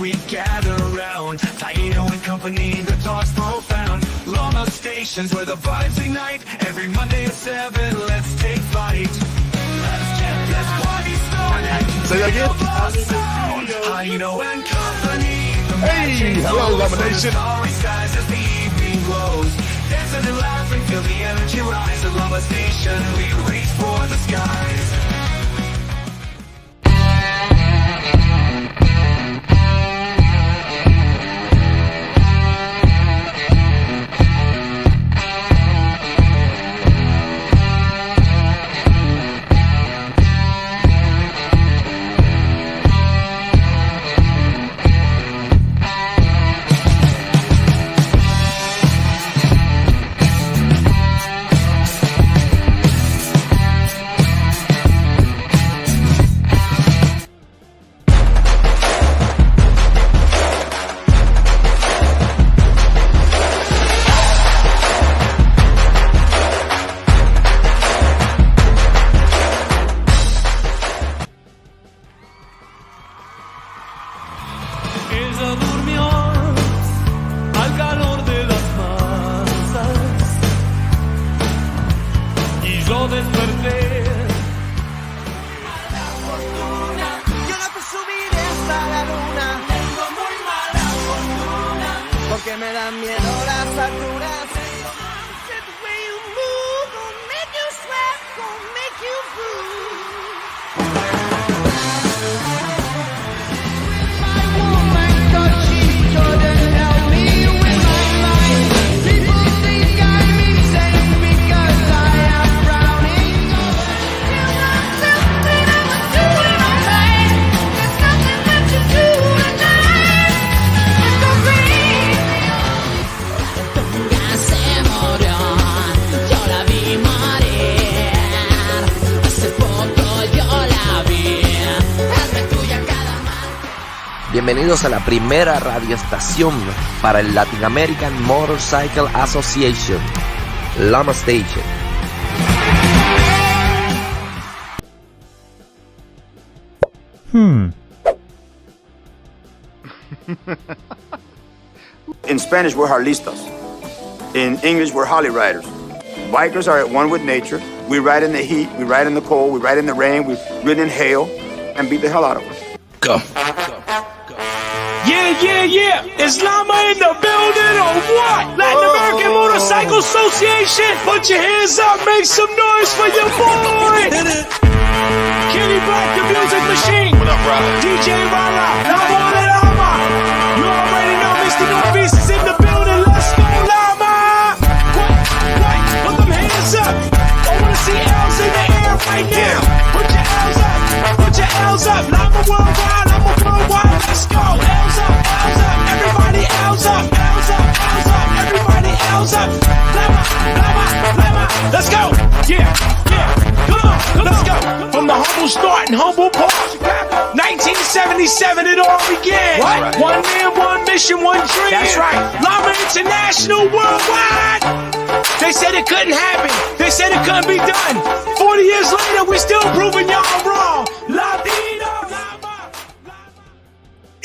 We gather around, Taino and company, the talk's profound. LAMA Stations where the vibes ignite. Every Monday at 7, let's take flight. Let's get this party started. Say that again? Taino and company. Hey, hello, LAMA Nation. Starry skies as the evening glows. Dancing and laughing, feel the energy rise. At LAMA Station, we reach for the skies. Ella durmió al calor de las masas y yo desperté. Mala fortuna, yo no puedo subir hasta la luna. Tengo muy mala fortuna, porque me dan miedo las alturas. The way you move gon' make you sweat, gon' make you move. Bienvenidos a la primera radioestación para el Latin American Motorcycle Association, LAMA Station. In Spanish, we're Harlistas. In English, we're Harley Riders. Bikers are at one with nature. We ride in the heat, we ride in the cold, we ride in the rain, we ride in hail, and beat the hell out of them. Go. Yeah, is LAMA in the building or what? Latin American Motorcycle Association, put your hands up, make some noise for your boy! Kenny Black, the music machine. What up, Rob? DJ Rara, LAMA on the LAMA. You already know Mr. Northeast is in the building, let's go LAMA! What? Put them hands up! I wanna see L's in the air right now! Put your L's up! Put your L's up! LAMA worldwide, LAMA worldwide, let's go! L's up! L's up! Everybody L's up! L's up! L's up! Everybody L's up! LAMA! LAMA! LAMA! Let's go! Yeah! Come on! Let's go! From the humble start in Humble Park, 1977 it all began. What? One man, one mission, one dream. That's right. LAMA International worldwide. They said it couldn't happen. They said it couldn't be done. 40 years later, we're still proving y'all wrong. Latino, LAMA.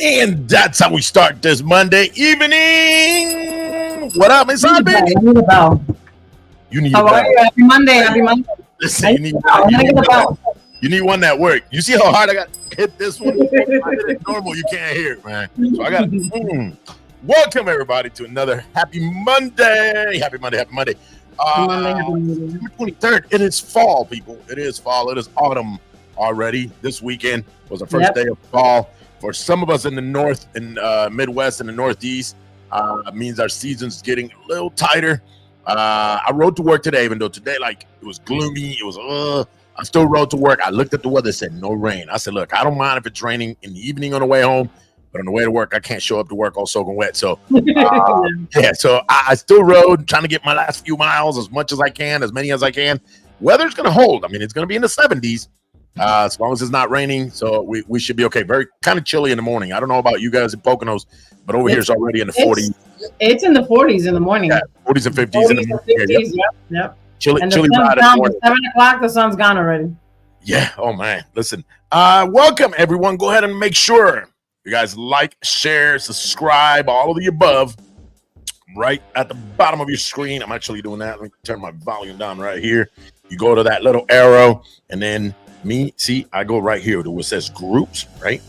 And that's how we start this Monday evening. What up, Miss Abby? I need a bell. You need How a are bell. you? Happy Monday. Happy Monday. Listen, you need I'm gonna get a bell. You need one that work. You see how hard I got hit this one? I did it normal. You can't hear it, man. So I got welcome everybody to another happy Monday. Happy Monday. Happy Monday. September 23rd. It is fall, people. It is fall. It is autumn already. This weekend was the first day of fall. For some of us in the north and Midwest and the Northeast, means our season's getting a little tighter. I rode to work today, even though today, like, it was gloomy. It was, I still rode to work. I looked at the weather, said no rain. I said, look, I don't mind if it's raining in the evening on the way home, but on the way to work, I can't show up to work all soaking wet. So, so I still rode, trying to get my last few miles as much as I can, as many as I can. Weather's going to hold. I mean, it's going to be in the 70s as long as it's not raining. So we should be okay. Very kind of chilly in the morning. I don't know about you guys in Poconos, but over here it's already in the 40s. It's in the 40s in the morning. Yeah, 40s and 50s in the morning. 50s, yep. Chilly, and chilly the ride in the morning. 7 o'clock, the sun's gone already. Yeah. Oh man. Listen. Welcome everyone. Go ahead and make sure you guys like, share, subscribe, all of the above. Right at the bottom of your screen. I'm actually doing that. Let me turn my volume down right here. You go to that little arrow, and then I go right here to where it says groups, right?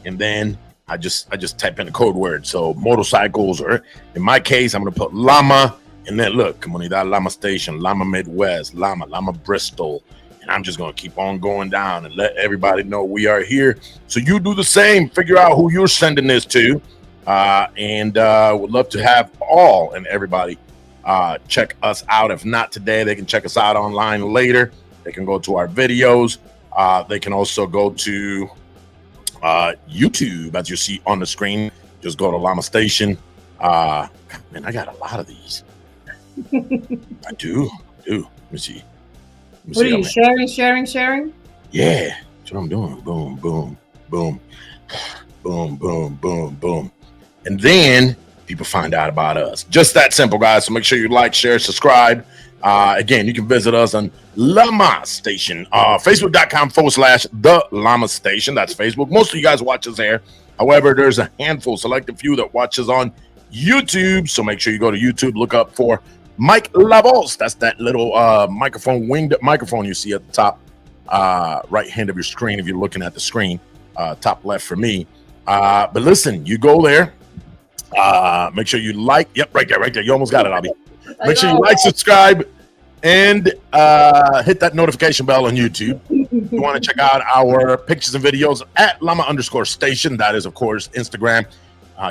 And then I just type in the code word. So motorcycles, or in my case, I'm gonna put LAMA, and then look, Comunidad LAMA Station, LAMA Midwest, LAMA Bristol. And I'm just gonna keep on going down and let everybody know we are here. So you do the same, figure out who you're sending this to. And would love to have all and everybody check us out. If not today, they can check us out online later. They can go to our videos. They can also go to YouTube, as you see on the screen. Just go to LAMA Station. Man, I got a lot of these. I do. Let me see. What are you sharing? Yeah, that's what I'm doing. Boom, boom, boom, boom, boom, boom, boom. And then people find out about us. Just that simple, guys. So make sure you like, share, subscribe. Again, you can visit us on LAMA Station, Facebook.com/The LAMA Station. That's Facebook. Most of you guys watch us there. However, there's a handful, selected few that watches on YouTube. So make sure you go to YouTube, look up for Mike Lavos. That's that little microphone, winged microphone you see at the top right hand of your screen if you're looking at the screen, top left for me. But listen, you go there. Make sure you like. Yep, right there. You almost got it, Abby. Make sure you like, subscribe, and hit that notification bell on YouTube. If you want to check out our pictures and videos at llama_station. That is, of course, Instagram.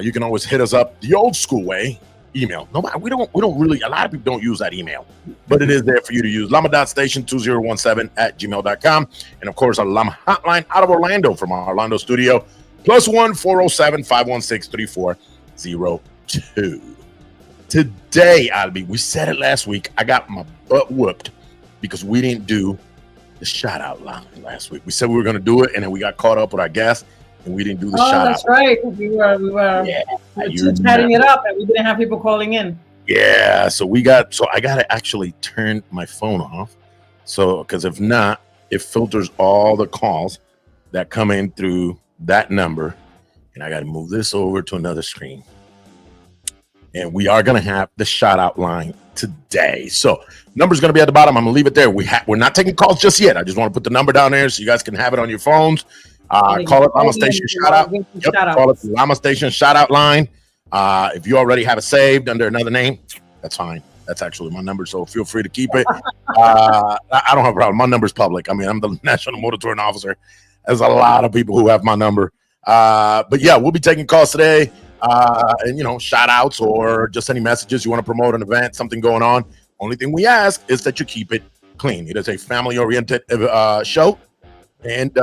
You can always hit us up the old school way. Email. Nobody, we don't really, a lot of people don't use that email, but it is there for you to use. llama.station2017@gmail.com. And of course, our Llama hotline out of Orlando from our Orlando studio, +1 407 516 3402. Today, Albie, we said it last week. I got my butt whooped because we didn't do the shout out line last week. We said we were going to do it, and then we got caught up with our guest, and we didn't do the shout out. Oh, that's right. We were chatting it up, and we didn't have people calling in. Yeah, so I got to actually turn my phone off. So, because if not, it filters all the calls that come in through that number, and I got to move this over to another screen. And we are going to have the shout out line today. So number's going to be at the bottom. I'm going to leave it there. We're not taking calls just yet. I just want to put the number down there so you guys can have it on your phones. Call it LAMA Station shout out. Yep, call it the LAMA Station shout out line. If you already have it saved under another name, that's fine. That's actually my number, so feel free to keep it. I don't have a problem. My number's public. I mean, I'm the National Motor Touring Officer. There's a lot of people who have my number. But yeah, we'll be taking calls today. And shout outs or just any messages you want to promote an event, something going on. Only thing we ask is that you keep it clean. It is a family oriented show, and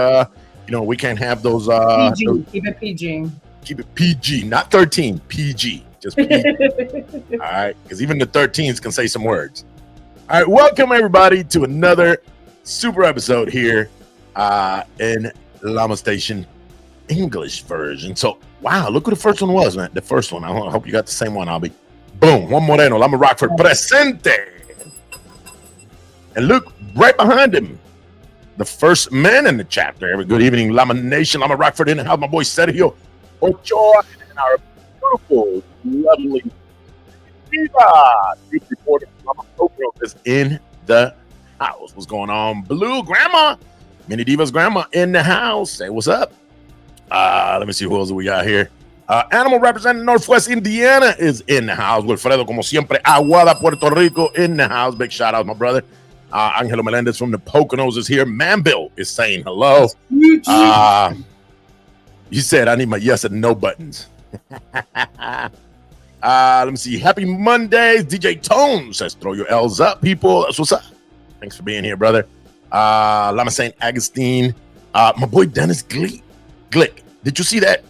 we can't have those PG. Keep it PG. Keep it PG, not 13, PG, just PG. All right, because even the 13s can say some words. All right, welcome everybody to another super episode here in LAMA Station English version. So wow, look who the first one was, man. The first one. I hope you got the same one, Albie. Boom, Juan Moreno, Lama Rockford presente. And look right behind him, the first man in the chapter. Good evening, Lama Nation, Lama Rockford in the house. My boy Sergio Ochoa and our beautiful, lovely Youth reporter Lama Ocho is in the house. What's going on, Blue Grandma? Mini Diva's grandma in the house. Say what's up. Let me see who else we got here. Animal representing Northwest Indiana is in the house. Wilfredo, como siempre, Aguada, Puerto Rico in the house. Big shout out, my brother. Angelo Melendez from the Poconos is here. Manville is saying hello. You said I need my yes and no buttons. Let me see. Happy Mondays. DJ Tone says throw your L's up, people. That's what's up. Thanks for being here, brother. Lama St. Augustine. My boy Dennis Glick. Did you see that?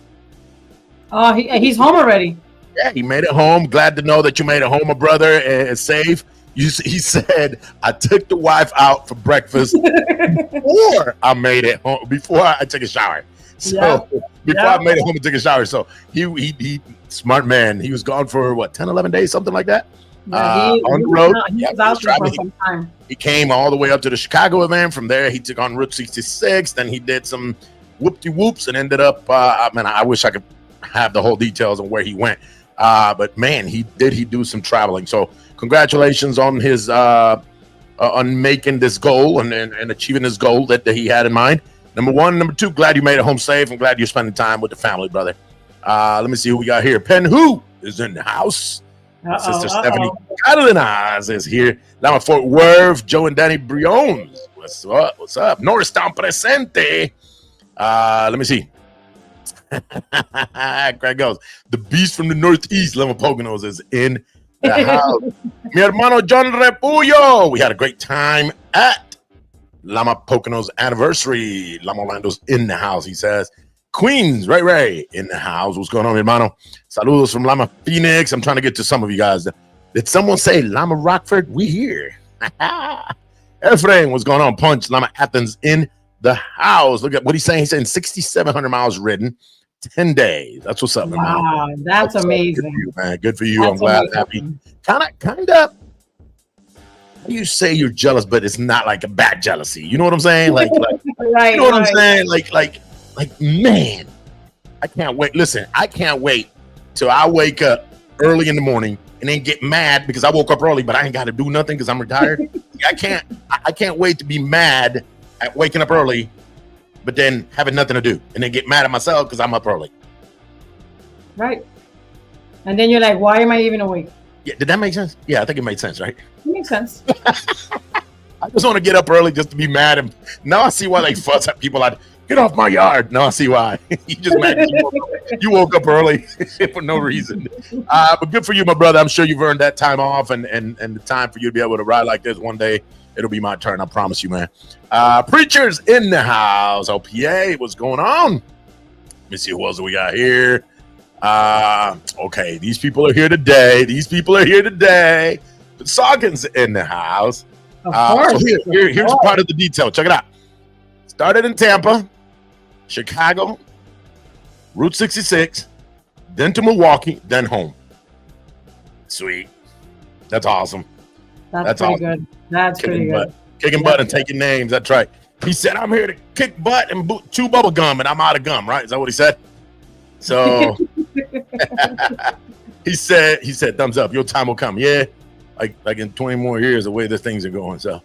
He's home already. Yeah, he made it home. Glad to know that you made it home, my brother, and safe. He said, I took the wife out for breakfast before I made it home, before I took a shower. So before I made it home and took a shower. So he smart man. He was gone for what, 10, 11 days, something like that. On the road. He was out there for some time. He came all the way up to the Chicago event. From there, he took on Route 66. Then he did some whoop-de-whoops and ended up, I wish I could have the whole details on where he went. But man, he do some traveling. So congratulations on his on making this goal and achieving this goal that he had in mind. Number one. Number two, glad you made it home safe. I'm glad you're spending time with the family, brother. Let me see who we got here. Penn Who is in the house. Sister Stephanie Cardenas is here. Lama Fort Worth, Joe and Danny Briones. What's up? What's up? Norristown presente. Let me see. Craig goes, the beast from the Northeast, Lama Poconos, is in the house. Mi hermano John Repullo. We had a great time at Lama Poconos anniversary. Lama Orlando's in the house, he says. Queens, Ray in the house. What's going on, mi hermano? Saludos from Lama Phoenix. I'm trying to get to some of you guys. Did someone say Lama Rockford? We here. Efrain, what's going on? Punch, Lama Athens in the house. Look at what he's saying. He's saying 6,700 miles ridden, 10 days. That's what's up, wow, man. That's amazing. Good for you, man. Good for you. That's I'm glad, amazing. Happy. Kind of. You say you're jealous, but it's not like a bad jealousy. You know what I'm saying? Like right, you know what I'm saying? Like, man, I can't wait. Listen, I can't wait till I wake up early in the morning and then get mad because I woke up early, but I ain't got to do nothing because I'm retired. I can't wait to be mad at waking up early, but then having nothing to do and then get mad at myself because I'm up early. Right. And then you're like, why am I even awake? Yeah, did that make sense? Yeah, I think it made sense, right? It makes sense. I just want to get up early just to be mad. And now I see why they fuss at people like, get off my yard. Now I see why. You just mad you woke up early for no reason. But good for you, my brother. I'm sure you've earned that time off and the time for you to be able to ride like this. One day, it'll be my turn. I promise you, man. Preachers in the house. OPA, what's going on? Let me see who else we got here. Okay, these people are here today. But Saugon's in the house. Of course. So here's part of the detail. Check it out. Started in Tampa, Chicago, Route 66, then to Milwaukee, then home. Sweet. That's awesome. That's pretty awesome. Good. That's pretty good. Kicking butt and taking names. That's right. He said, I'm here to kick butt and chew bubble gum, and I'm out of gum, right? Is that what he said? So he said, thumbs up. Your time will come. Yeah. Like in 20 more years, the way the things are going. So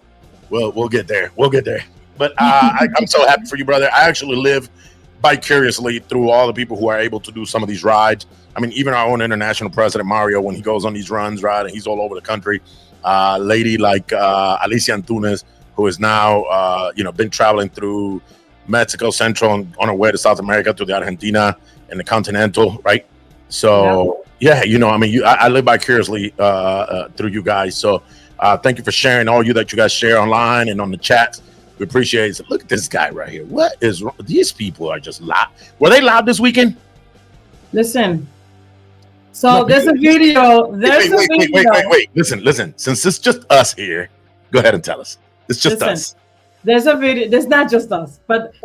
we'll get there. But I'm so happy for you, brother. I actually live vicariously through all the people who are able to do some of these rides. I mean, even our own international president, Mario, when he goes on these runs, right, and he's all over the country. Lady like Alicia Antunes, who is now, been traveling through Mexico Central and on her way to South America, to the Argentina and the Continental, right? So, yeah, I live vicariously through you guys. So thank you for sharing all that you guys share online and on the chats. We appreciate it. Look at this guy right here. What is wrong? These people are just loud. Were they loud this weekend? Listen. So there's a video. Wait. Listen. Since it's just us here, go ahead and tell us. It's just us. There's a video. There's not just us,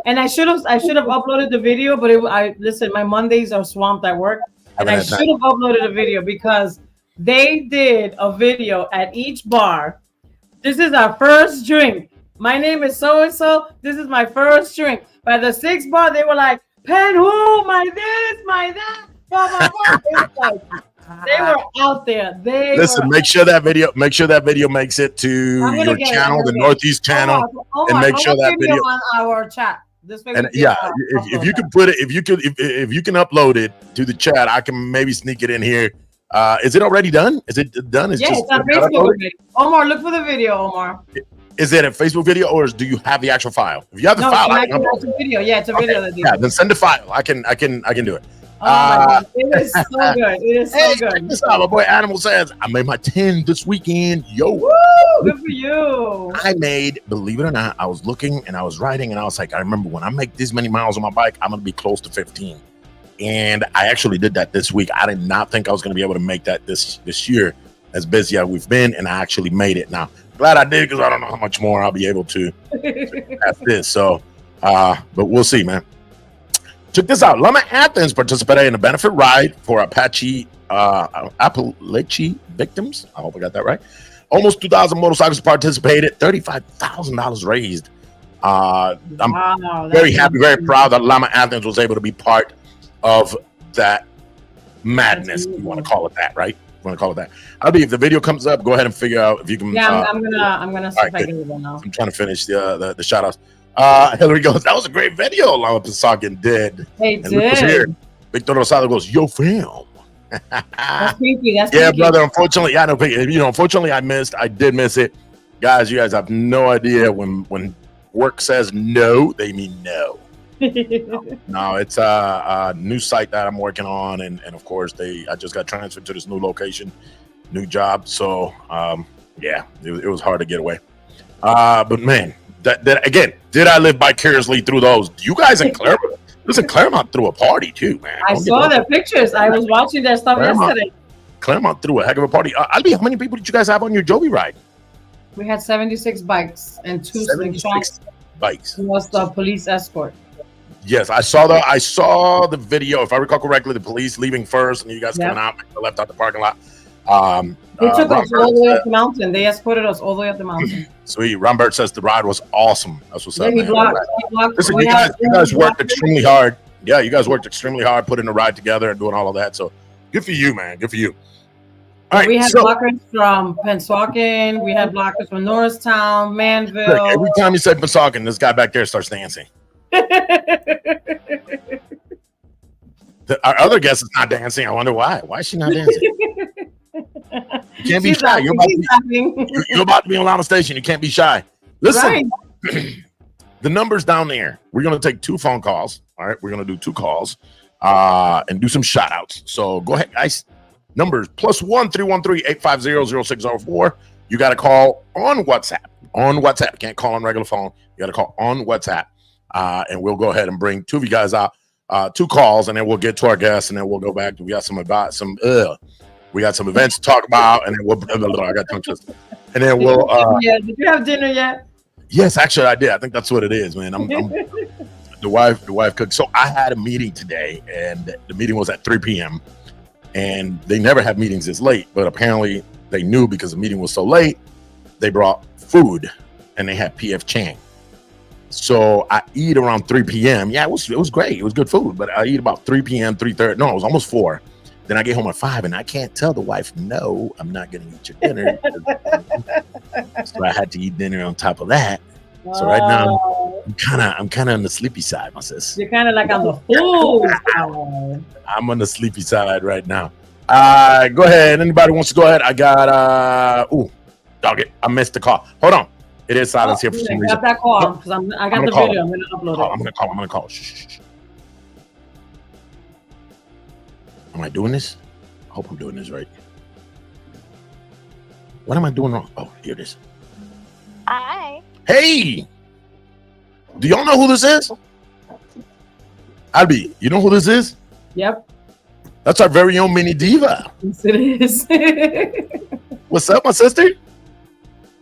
and I should have uploaded the video, but listen. My Mondays are swamped at work, and I should have uploaded a video because they did a video at each bar. This is our first drink. My name is so and so. This is my first drink. By the sixth bar, they were like, "Penn who? My this, my that." Blah, blah, blah. They were out there. Listen, make sure that video makes it to your channel, the Northeast channel, and make sure that video on our chat. This way, and yeah, if you can put it, if you can upload it to the chat, I can maybe sneak it in here. Is it already done? Is it done? It's on Facebook. Omar, look for the video, Omar. Is it a Facebook video, or do you have the actual file? If you have the file, it's a video. Yeah, it's a video. Okay. Yeah, then send the file. I can do it. Oh my God. It is so good. It is so good. Check this out. My boy Animal says, I made my 10 this weekend. Yo. Woo, good for you. I made, believe it or not, I was looking and I was writing and I was like, I remember when I make this many miles on my bike, I'm going to be close to 15. And I actually did that this week. I did not think I was going to be able to make that this year, as busy as we've been. And I actually made it. Now, glad I did, because I don't know how much more I'll be able to at this. So, but we'll see, man. Check this out. LAMA Athens participated in a benefit ride for Appalachian victims. I hope I got that right. Almost 2,000 motorcycles participated. $35,000 raised. I'm very happy, very proud that LAMA Athens was able to be part of that madness. You want to call it that, right? You want to call it that. I'll be, if the video comes up, go ahead and figure out if you can. Yeah, I'm gonna see if I can do that now. I'm trying to finish the shout outs. Hillary goes, that was a great video LAMA Station did. They did. Victor Rosado goes, yo, fam. That's creepy. That's yeah, creepy. brother. Unfortunately, unfortunately, I did miss it. Guys, you guys have no idea when work says no, they mean no. No, it's a new site that I'm working on, and of course I just got transferred to this new location, new job. So yeah, it was hard to get away. But man, that again, did I live vicariously through those? You guys in Claremont, listen, Claremont threw a party too, man. I saw their pictures. I was watching their stuff yesterday. Claremont threw a heck of a party. Albie, how many people did you guys have on your Joby ride? We had 76 bikes and 2 slingshots. Bikes. Was the police escort. Yes, I saw the video. If I recall correctly, the police leaving first, and you guys coming out, left out the parking lot. They took us all the way up the mountain. They escorted us all the way up the mountain. Sweet. Rombert says the ride was awesome. That's what's up. He blocked. Listen, you guys worked extremely hard. Yeah, you guys worked extremely hard putting the ride together and doing all of that. So good for you, man. Good for you. All right, we had blockers from Pennsauken. We had blockers from Norristown, Manville. Look, every time you say Pennsauken, this guy back there starts dancing. Our other guest is not dancing. I wonder why. Why is she not dancing? You can't be shy. You're about to be on LAMA Station. You can't be shy. Listen, right. The number's down there. We're going to take 2 phone calls. All right, we're going to do 2 calls and do some shout outs. So go ahead, guys. Numbers +1 313-850-0604. You got to call on WhatsApp. On WhatsApp. You can't call on regular phone. You got to call on WhatsApp. And we'll go ahead and bring 2 of you guys out. 2 calls, and then we'll get to our guests, and then we'll go back. We got some events to talk about, and then we'll. I got tongue twisted. And then we'll. Did you have dinner yet? Yes, actually, I did. I think that's what it is, man. I'm the wife cooked. So I had a meeting today, and the meeting was at 3 p.m. And they never have meetings this late, but apparently they knew because the meeting was so late. They brought food, and they had P.F. Chang. So I eat around 3 p.m. Yeah, it was great. It was good food, but I eat about 3 p.m., 3:30. No, it was almost 4. Then I get home at 5, and I can't tell the wife, no, I'm not going to eat your dinner. So I had to eat dinner on top of that. So right now, I'm kind of on the sleepy side, my sis. You're kind of like on the full side. I'm on the sleepy side right now. Go ahead. Anybody wants to go ahead? I got, dog it. I missed the call. Hold on. It is silence here for some reason. I got that call because I got the video. I'm going to upload it. I'm going to call. Shh. Am I doing this? I hope I'm doing this right. What am I doing wrong? Oh, here it is. Hi. Hey! Do y'all know who this is? Albie, you know who this is? Yep. That's our very own mini diva. Yes, it is. What's up, my sister?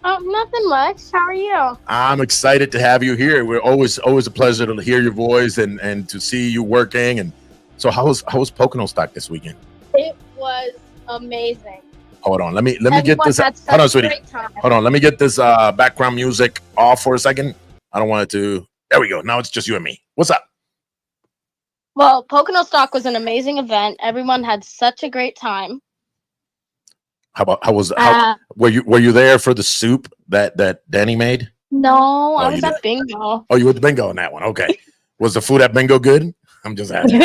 Oh, nothing much. How are you? I'm excited to have you here. We're always a pleasure to hear your voice and to see you working. And so how was Pocono Stock this weekend? It was amazing. Hold on, let me get this. Hold on, sweetie. Hold on, let me get this background music off for a second. I don't want it to. There we go. Now it's just you and me. What's up? Well, Pocono Stock was an amazing event. Everyone had such a great time. How were you there for the soup that Danny made? No, I was at bingo. Oh, you were at the bingo on that one. Okay. Was the food at bingo good? I'm just asking.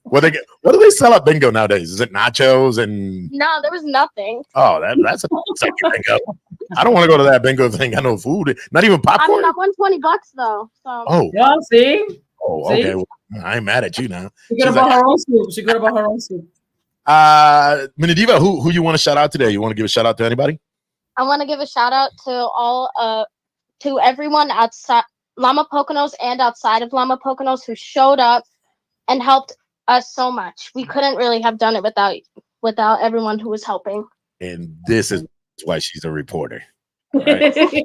What do they sell at bingo nowadays? Is it nachos and No, there was nothing. oh that's a second bingo. I don't want to go to that bingo thing. I know food, not even popcorn. I won $20 though. So. Oh, yeah, see? Oh, okay. Well, I ain't mad at you now. She could have bought her own soup. She could have bought her own soup. Mini Diva, who you want to shout out today? You want to give a shout out to anybody? I want to give a shout out to all to everyone outside Lama Poconos and outside of Lama Poconos who showed up and helped us so much. We couldn't really have done it without everyone who was helping. And this is why she's a reporter. Right?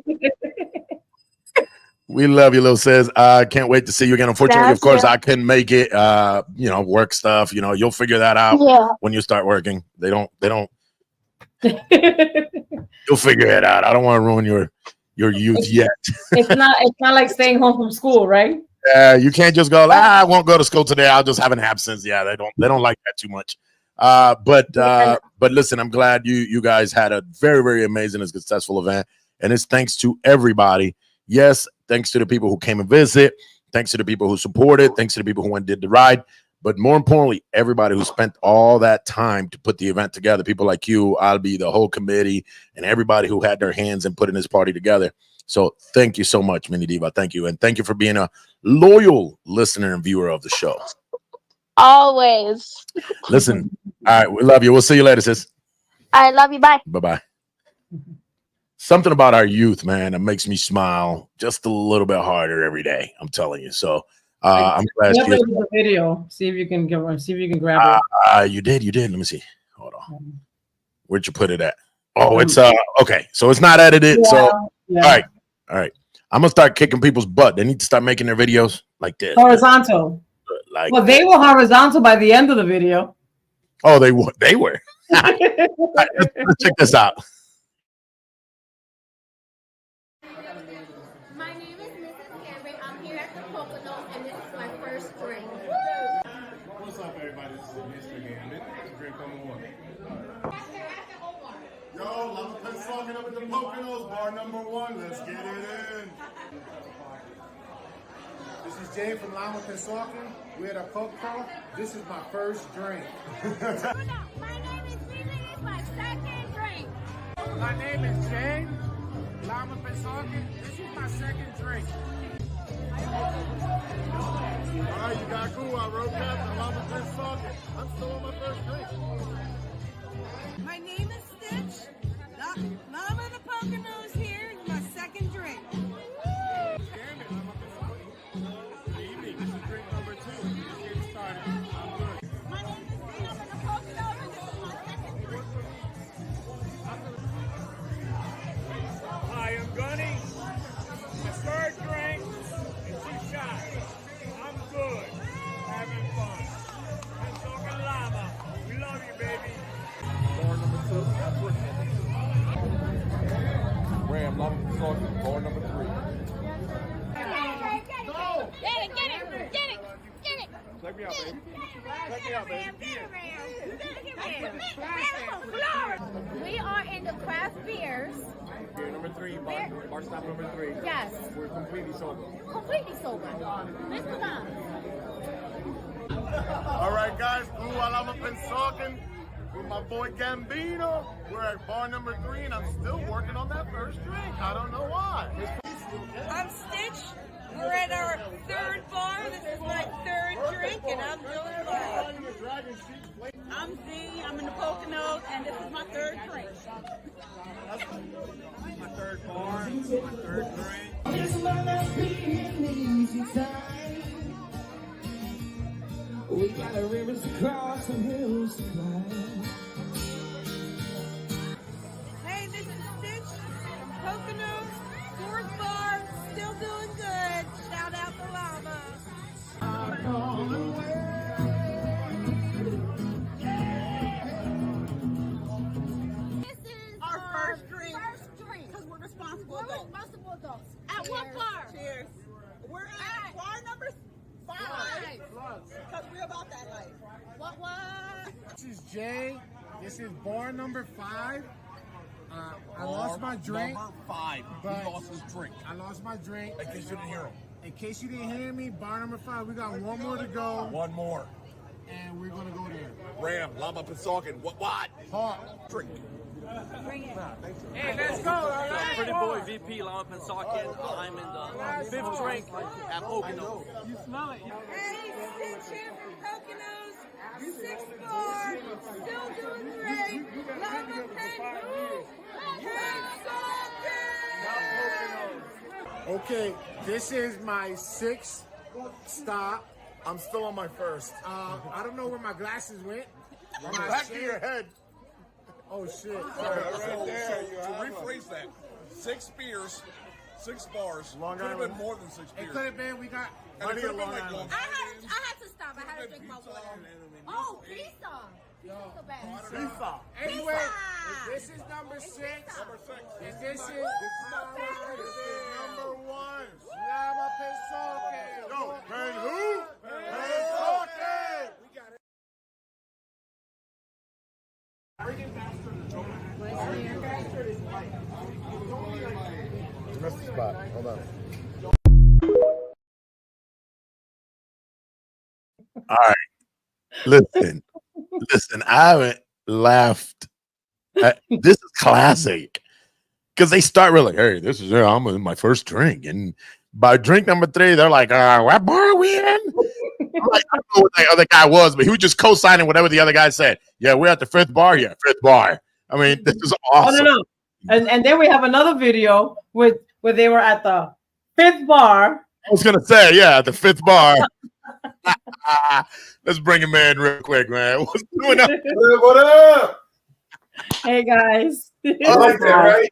We love you, little sis. Can't wait to see you again. Unfortunately, of course, I couldn't make it. Work stuff. You'll figure that out when you start working. They don't. You'll figure it out. I don't want to ruin your youth yet. It's not like staying home from school, right? You can't just go. I won't go to school today. I'll just have an absence. Yeah, they don't like that too much. But listen, I'm glad you guys had a very, very amazing and successful event, and it's thanks to everybody. Yes, thanks to the people who came and visit. Thanks to the people who supported. Thanks to the people who went and did the ride. But more importantly, everybody who spent all that time to put the event together. People like you, Albi, the whole committee, and everybody who had their hands in putting this party together. So thank you so much, Mini Diva. Thank you. And thank you for being a loyal listener and viewer of the show. Always. Listen, all right, we love you. We'll see you later, sis. I love you. Bye. Bye-bye. Something about our youth, man, that makes me smile just a little bit harder every day. I'm telling you. So I'm glad you the video. See if you can grab it. You did. Let me see. Hold on. Where'd you put it at? Oh, it's okay. So it's not edited. Yeah, so yeah. All right. I'm gonna start kicking people's butt. They need to start making their videos like this. Horizontal. Well, they were horizontal by the end of the video. Oh, they were. All right, let's check this out. My name is Mrs. Cameron. I'm here at the Poconos, and this is my first drink. What's up, everybody? This is Mr. Gambit. Drink number one. Yo, Lama Station up at the Poconos, bar number one. Let's get it in. This is Jay from Lama Station. We're at a Pocono. This is my first drink. My name is Steven. It's my second drink. My name is Jay. Lama Station. This is my second drink. All right, you got cool. I wrote that from Lama Station. I'm still on my first drink. My name is Stitch. Lama the Poconos here. It's my second drink. Damn it, Lama Station. Good evening. This is drink number two. Let's get started. I'm good. My name is Steven. I'm in the Poconos, and this is my second drink. Hi, I'm Gunny. My third drink and 2 shots. I'm good. Having fun. Been talking Lama. We love you, baby. Bar number two. That's what Ram, Lama Station. Bar number three. Get it. Check me out, baby. Check me out, baby. We are in the craft beers. Beer number three, bar stop number three. Yes. We're completely sober. Completely sober. Mr. Lama. All right, guys. Blue Lama Station with my boy Gambino. We're at bar number three, and I'm still working on that first drink. I don't know why. I'm Stitch. We're at our third bar. This is my third drink, and I'm doing well. I'm Z. I'm in the Poconos, and this is my third drink. My third bar, my third drink. We got a rivers to cross and hills to climb. Hey, this is Stitch from Poconos, fourth bar, still doing good. Shout out to Lama. This is Our first drink. Because we're responsible we're adults. responsible adults. At what bar? Cheers. We're at bar number 5. Because we're about that life. What? This is Jay, This is bar number 5. I lost my drink. Number 5. But He lost his drink. I lost my drink. In case you didn't hear him. In case you didn't hear me, bar number 5. We got one more to go. One more. And we're gonna go there. Ram, Lama Pensacola. What? Hot. Drink. Hey, let's go. Pretty boy VP Lama Pensacola. I'm in the 5th drink at Pocono. You smell it. Hey, Stitch here from Poconos, 6th bar, still doing great. Lama Okay, this is my 6th stop. I'm still on my first. I don't know where my glasses went. Back to your head. Oh shit! Right there. To rephrase that, 6 beers, 6 bars. Long could have Island. been more than 6 beers. It could have been. We got. And it could have been like Island. Long I Island. had to stop. I had to drink my water. Oh, pizza. Pizza's the best. Pizza. Anyway, this is number 6. And this is number 1. Lama Pensacola. Go. And who? Pensacola. We got it. Missed the spot. Hold on. All right. Listen. I haven't laughed. This is classic. Because they start really, hey, this is I'm in my first drink. And by drink number 3, they're like, what bar are we in? I'm like, I don't know what the other guy was, but he was just co-signing whatever the other guy said. Yeah, we're at the 5th bar. Yeah, 5th bar. I mean, this is awesome. Oh, no. And then we have another video where they were at the 5th bar. I was gonna say, yeah, the 5th bar. Let's bring him in real quick, man. What's going on? What up? Hey guys. I like that, right?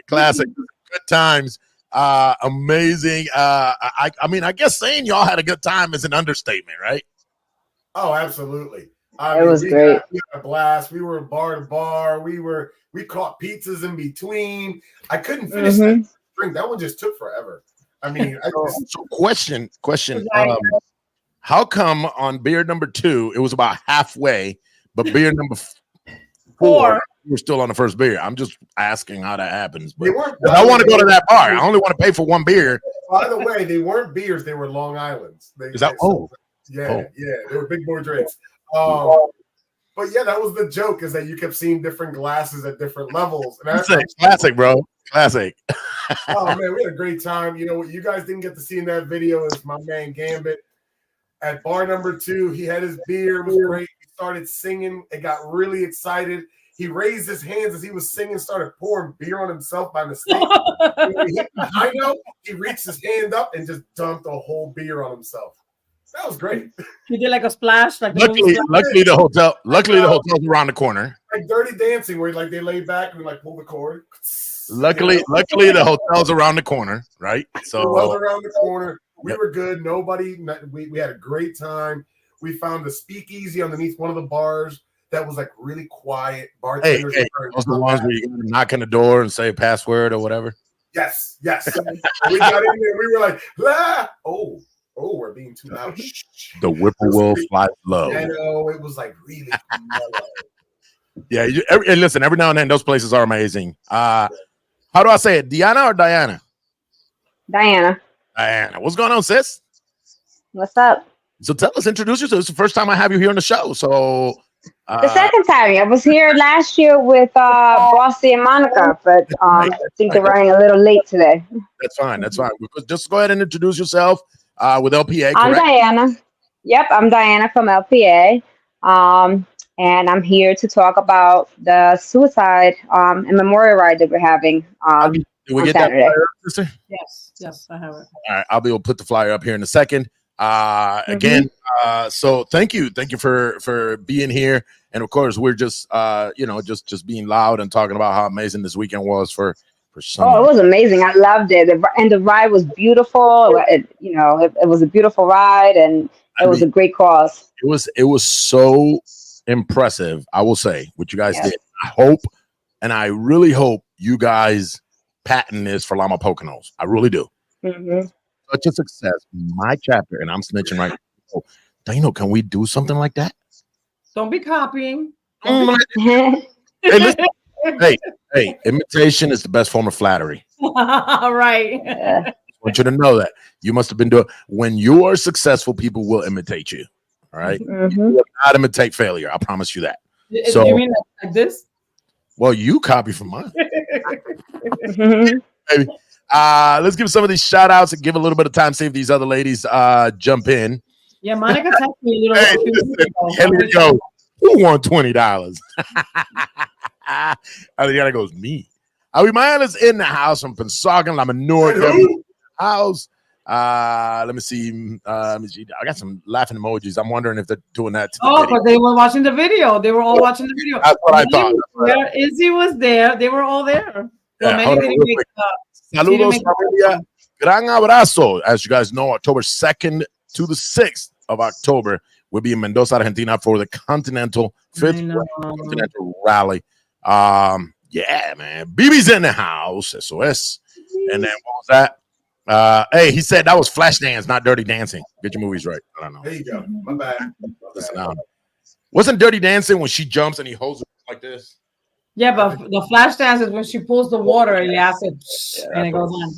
Classic. Good times. Amazing. I mean, I guess saying y'all had a good time is an understatement, right? Oh, absolutely. It was great. We had a blast. We were bar to bar. We caught pizzas in between. I couldn't finish that drink. That one just took forever. I mean, so question. How come on beer number 2 it was about halfway, but beer number 4 we're still on the first beer? I'm just asking how that happens. But I want to go to that bar. I only want to pay for one beer. By the way, they weren't beers; they were Long Islands. Is that yeah, they were big boy drinks. But yeah, that was the joke, is that you kept seeing different glasses at different levels. And classic, bro. Classic. Oh man, we had a great time. You know what you guys didn't get to see in that video is my man Gambit at bar number 2. He had his beer, it was great. He started singing and got really excited. He raised his hands as he was singing, started pouring beer on himself by mistake. I know he reached his hand up and just dumped a whole beer on himself. That was great. He did like a splash. Luckily the hotel's around the corner. Like Dirty Dancing, where like they lay back and like pull the cord. Luckily the hotel's around the corner, right? So it was around the corner. We were good. We had a great time. We found a speakeasy underneath one of the bars that was like really quiet. Bartenders. Hey, those are the ones where you gotta knock on the door and say a password or whatever. Yes. We got in there. We were like, ah! Oh, we're being too loud. The whippoorwill flies low. I know, it was like really mellow. Yeah, and listen, every now and then those places are amazing. How do I say it? Diana or Diana? Diana. Diana. What's going on, sis? What's up? So tell us, introduce yourself. It's the first time I have you here on the show. So the second time. I was here last year with Bossy and Monica, but I think they're running a little late today. That's fine. Just go ahead and introduce yourself with LPA. I'm Diana. Yep, I'm Diana from LPA. And I'm here to talk about the suicide and memorial ride that we're having Did we on get Saturday. that flyer up, sister? Yes, I have it. All right, I'll be able to put the flyer up here in a second. Again, so thank you for being here, and of course we're just just being loud and talking about how amazing this weekend was for some. Oh, it was amazing. I loved it, and the ride was beautiful. It was a beautiful ride, and it was a great cause. It was so impressive, I will say, what you guys did. I hope, and I really hope you guys patent this for Lama Poconos. I really do. Such a success. My chapter, and I'm snitching right now. Dino, can we do something like that? Don't be copying. Hey, listen. Hey, imitation is the best form of flattery. Right. I want you to know that. You must have been doing when you are successful, people will imitate you. All right. You will not imitate failure. I promise you that. So you mean like this? Well, you copy from mine. Baby. Let's give some of these shout outs and give a little bit of time, see if these other ladies jump in. Yeah, Monica texted me a little Hey, here we go. Who won $20? Adriana goes, me. Abimael is in the house from Pensacola, La Menorca house. Let me see. I got some laughing emojis. I'm wondering if they're doing that. Oh, because they were watching the video. They were all watching the video. That's what I thought. Izzy was there. They were all there. Well, Yeah, hold on real quick. Saludos, familia. Gran abrazo. As you guys know, October 2nd to the 6th of October, we'll be in Mendoza, Argentina for the Continental 5th Continental Rally. Yeah, man. BB's in the house. Eso es. And then what was that? Hey, he said that was Flashdance, not Dirty Dancing. Get your movies right. I don't know. There you go. My bad. Listen, wasn't Dirty Dancing when she jumps and he holds it like this? Yeah, but the flash dance is when she pulls the water and the acid, and it goes on.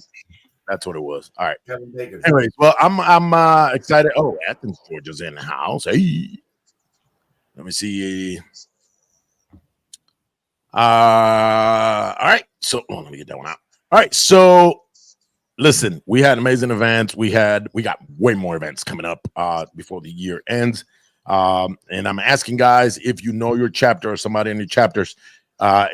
That's what it was. All right. Anyways, well, I'm excited. Oh, Athens, Georgia's in the house. Hey, let me see. All right. So let me get that one out. All right. So listen, we had amazing events. We got way more events coming up before the year ends. And I'm asking guys if you know your chapter or somebody in your chapters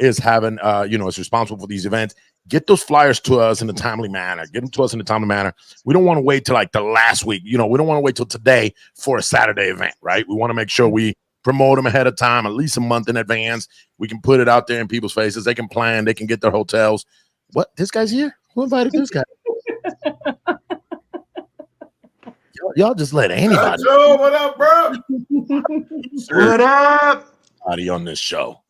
is having is responsible for these events. Get those flyers to us in a timely manner. Get them to us in a timely manner. We don't want to wait till like the last week. We don't want to wait till today for a Saturday event, right? We want to make sure we promote them ahead of time, at least a month in advance. We can put it out there in people's faces. They can plan. They can get their hotels. What? This guy's here? Who invited this guy? Y'all just let anybody. Joe, what up, bro? What up? Anybody on this show.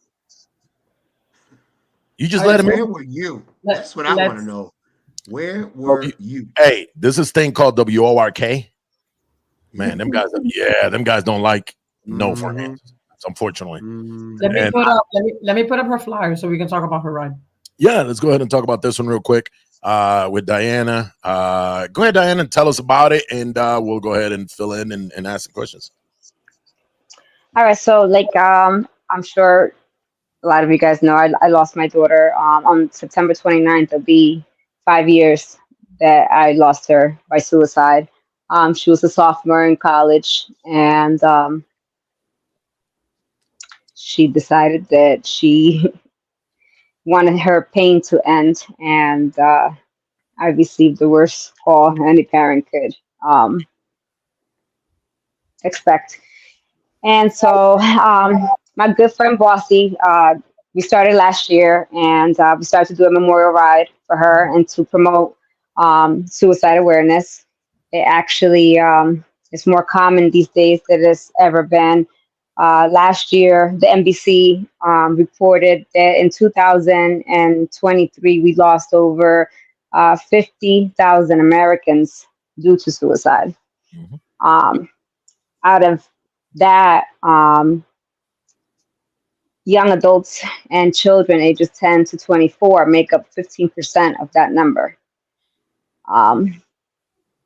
You just let him in. Where were you? That's what I want to know. Where were you? Hey, there's this thing called WORK. Man, them guys don't like no friends, unfortunately. Let me put up her flyer so we can talk about her ride. Yeah, let's go ahead and talk about this one real quick with Diana. Go ahead, Diana, and tell us about it, and we'll go ahead and fill in and ask some questions. All right, so I'm sure a lot of you guys know I lost my daughter on September 29th. It'll be 5 years that I lost her by suicide. She was a sophomore in college, and she decided that she wanted her pain to end, and I received the worst call any parent could expect. And so my good friend Bossy, we started last year, and we started to do a memorial ride for her and to promote suicide awareness. It actually is more common these days than it's ever been. Last year, the NBC reported that in 2023, we lost over 50,000 Americans due to suicide. Out of that, young adults and children ages 10 to 24 make up 15% of that number.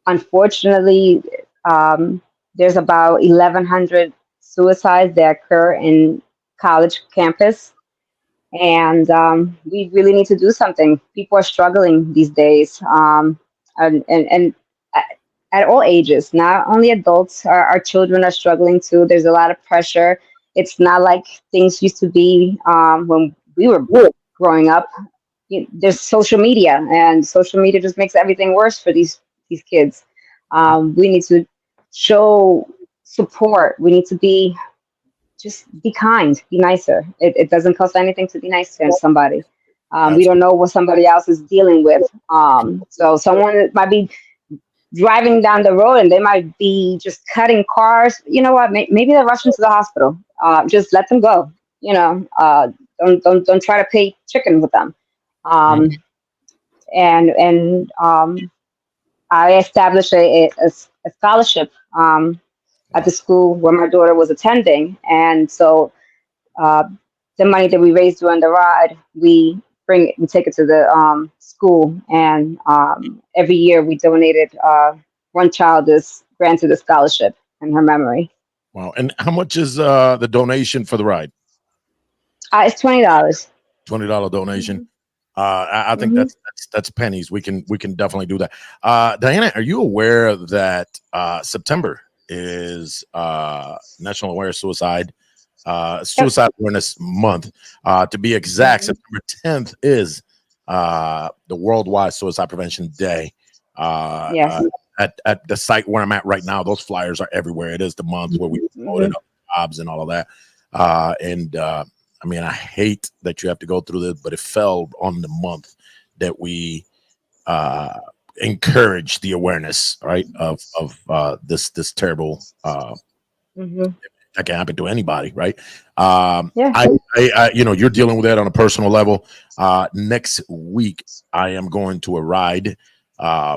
Unfortunately, there's about 1,100 suicides that occur in college campus, and we really need to do something. People are struggling these days, and at all ages, not only adults. Our children are struggling too. There's a lot of pressure. It's not like things used to be when we were growing up. There's social media, and social media just makes everything worse for these kids. We need to show support. We need to just be kind, be nicer. It doesn't cost anything to be nice to somebody. We don't know what somebody else is dealing with. So someone might be driving down the road and they might be just cutting cars. You know what? Maybe they're rushing to the hospital. Just let them go. Don't try to play chicken with them. I established a scholarship at the school where my daughter was attending. And so the money that we raised during the ride, we take it to the school. And every year we donated, one child is granted a scholarship in her memory. Wow. And how much is the donation for the ride? It's $20. $20 donation. I think Mhm. that's pennies. We can definitely do that. Diana, are you aware that September is National Suicide Awareness Month? To be exact, September 10th is the Worldwide Suicide Prevention Day. Yes. At the site where I'm at right now, those flyers are everywhere. It is the month where we promoted jobs and all of that. I mean, I hate that you have to go through this, but it fell on the month that we encourage the awareness, right, of this terrible that can happen to anybody, right? I you know, you're dealing with that on a personal level. Next week, I am going to a ride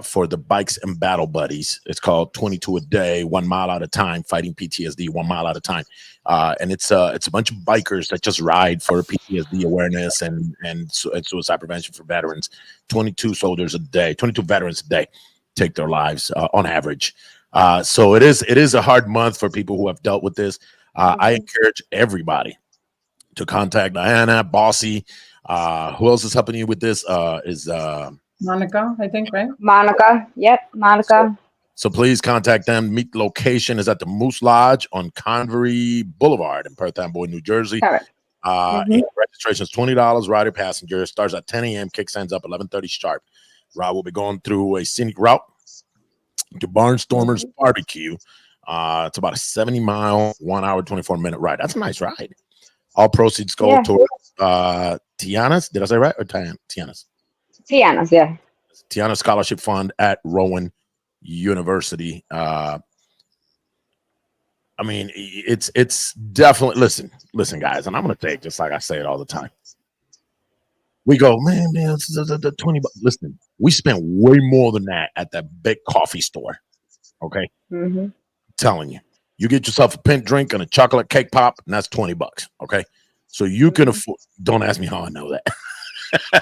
for the Bikes and Battle Buddies. It's called 22 a day, 1 mile at a time, fighting PTSD 1 mile at a time. And it's a bunch of bikers that just ride for PTSD awareness and suicide prevention for veterans. 22 soldiers a day, 22 veterans a day take their lives on average. So it is a hard month for people who have dealt with this. I encourage everybody to contact Diana, Bossy. Who else is helping you with this? Is Monica, I think, right? Monica. Yep, Monica. So please contact them. Meet location is at the Moose Lodge on Convery Boulevard in Perth Amboy, New Jersey. Registration is $20. Rider passenger starts at 10 a.m. Kick ends up 11:30 sharp. Ride will be going through a scenic route to Barnstormers Barbecue. It's about a 70-mile, 1 hour, 24-minute ride. That's a nice ride. All proceeds go towards Tiana's. Did I say right? Or Tiana's? Tiana's, yeah. Tiana Scholarship Fund at Rowan University. I mean, it's definitely listen, guys, and I'm gonna say it just like I say it all the time. We go, man, the 20 bucks. Listen, we spent way more than that at that big coffee store. Okay. I'm telling you, you get yourself a pink drink and a chocolate cake pop, and that's 20 bucks. Okay. So you can afford, don't ask me how I know that.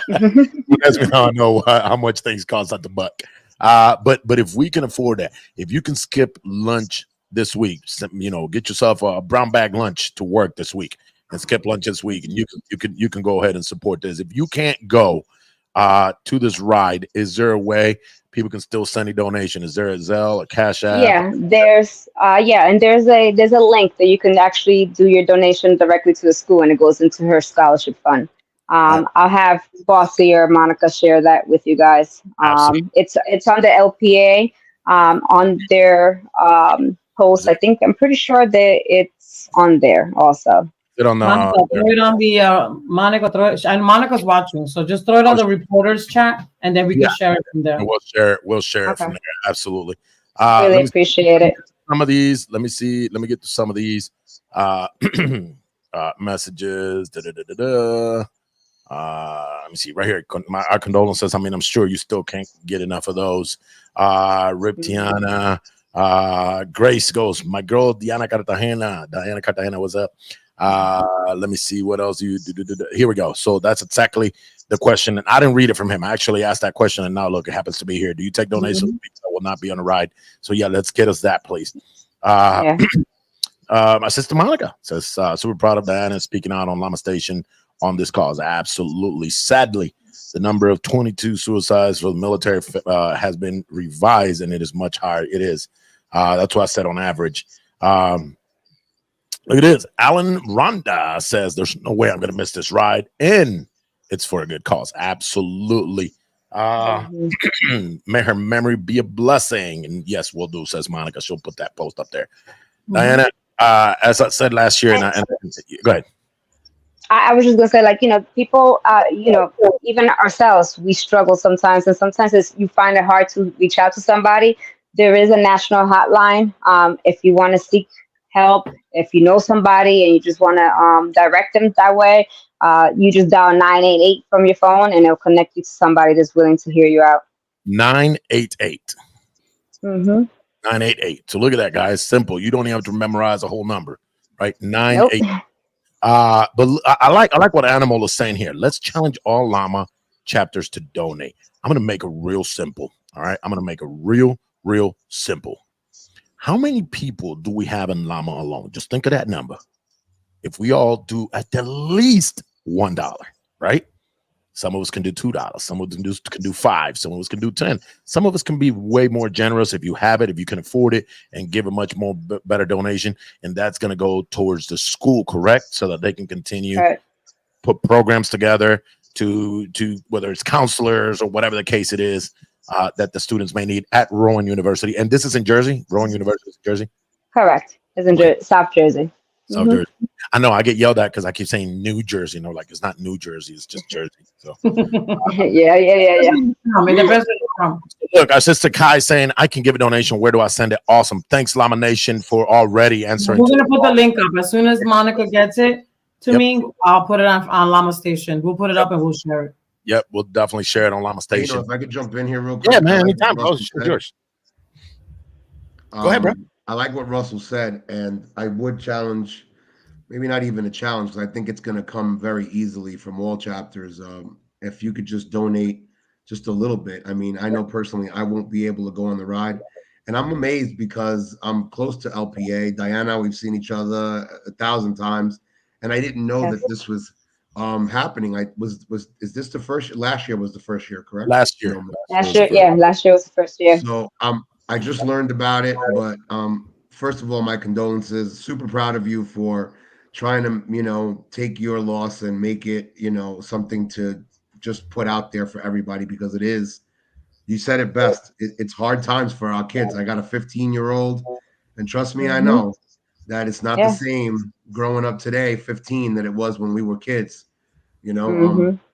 Don't ask me how I know how much things cost at the buck. But if we can afford that, if you can skip lunch this week, you know, get yourself a brown bag lunch to work this week and skip lunch this week, and you can go ahead and support this. If you can't go to this ride, is there a way people can still send a donation? Is there a Zelle, a Cash App? Yeah, there's and there's a link that you can actually do your donation directly to the school, and it goes into her scholarship fund. I'll have Bossy or Monica share that with you guys. It's on the LPA on their post. I'm pretty sure that it's on there also. Monica, throw it on the Monica. And Monica's watching, so just throw it on the reporters chat, and then we can share it from there. And we'll share it from there. Absolutely. Really appreciate it. Some of these, let me see. Let me get to some of these messages. Let me see right here. Our condolences. I mean, I'm sure you still can't get enough of those. Rip Tiana. Grace goes, my girl Diana Cartagena. Diana Cartagena, what's up? Let me see what else you do. Here we go. So that's exactly the question. And I didn't read it from him. I actually asked that question, and now look, it happens to be here. Do you take donations? I will not be on the ride. So yeah, let's get us that, please. My sister Monica says, super proud of Diana speaking out on LAMA Station on this cause. Absolutely. Sadly, the number of 22 suicides for the military has been revised, and it is much higher. It is. That's what I said on average. Look at this. Alan Ronda says, there's no way I'm going to miss this ride, and it's for a good cause. Absolutely. May her memory be a blessing. And yes, we'll do, says Monica. She'll put that post up there. Diana, as I said last year, and go ahead. I was just gonna say, people, even ourselves, we struggle sometimes, and sometimes you find it hard to reach out to somebody. There is a national hotline. If you want to seek help, if you know somebody and you just want to direct them that way, you just dial 988 from your phone, and it'll connect you to somebody that's willing to hear you out. 988. 988. So look at that, guys. Simple. You don't even have to memorize a whole number, right? Nope. 98. But I like what Animal is saying here. Let's challenge all Llama chapters to donate. I'm gonna make it real simple. All right. I'm gonna make it real simple. How many people do we have in Llama alone? Just think of that number. If we all do at the least $1, right? Some of us can do $2. Some of us can do 5. Some of us can do 10. Some of us can be way more generous if you have it, if you can afford it, and give a much more better donation. And that's going to go towards the school, correct? So that they can continue put programs together to whether it's counselors or whatever the case it is that the students may need at Rowan University. And this is in Jersey. Rowan University is in Jersey. Correct. It's in South Jersey. South Jersey. I know I get yelled at because I keep saying New Jersey. No, like it's not New Jersey, it's just Jersey. So yeah. Look, our sister Kai saying I can give a donation. Where do I send it? Awesome. Thanks, Llama Nation, for already answering. We're gonna put the link up as soon as Monica gets it to me. I'll put it on LAMA Station. We'll put it up and we'll share it. Yep, we'll definitely share it on LAMA Station. If I could jump in here real quick. Yeah, man, anytime, bro. Sure, yours. Go ahead, bro. I like what Russell said, and I would challenge, maybe not even a challenge, because I think it's going to come very easily from all chapters. If you could just donate just a little bit. I mean, I know personally I won't be able to go on the ride, and I'm amazed because I'm close to LPA. Diana, we've seen each other 1,000 times, and I didn't know that this was happening. Is this the first? Last year was the first year, correct? Last year. Last year was the first year. So I just learned about it, but first of all, my condolences. Super proud of you for trying to, take your loss and make it, something to just put out there for everybody, because it is. You said it best. It's hard times for our kids. I got a 15-year-old, and trust me, I know that it's not the same growing up today, 15, that it was when we were kids.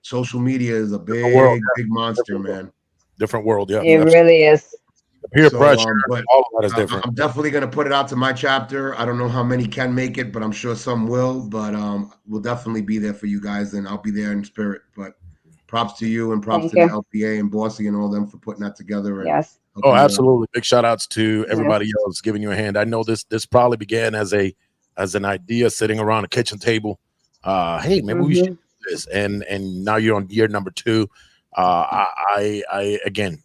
Social media is a big monster, man. Different world, yeah. It really is. Peer pressure, but all of that is different. I'm definitely going to put it out to my chapter. I don't know how many can make it, but I'm sure some will. But we'll definitely be there for you guys, and I'll be there in spirit. But props to you, and props to the LPA and Bossy and all them for putting that together. And Oh, absolutely. Big shout outs to everybody else giving you a hand. I know this probably began as an idea sitting around a kitchen table. Hey, maybe we should do this. And now you're on year number 2. I again,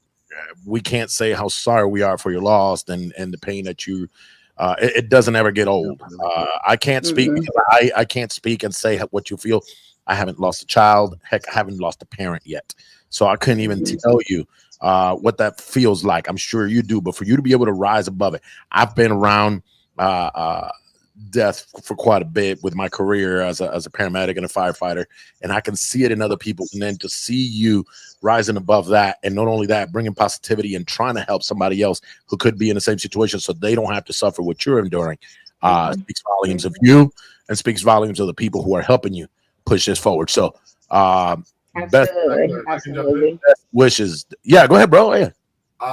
we can't say how sorry we are for your loss and the pain that you it doesn't ever get old. I can't speak because I can't speak and say what you feel. I haven't lost a child. Heck, I haven't lost a parent yet. So I couldn't even tell you what that feels like. I'm sure you do, but for you to be able to rise above it, I've been around death for quite a bit with my career as a paramedic and a firefighter, and I can see it in other people. And then to see you rising above that, and not only that, bringing positivity and trying to help somebody else who could be in the same situation so they don't have to suffer what you're enduring, speaks volumes of you and speaks volumes of the people who are helping you push this forward. So best wishes. Yeah, go ahead, bro. Yeah. Me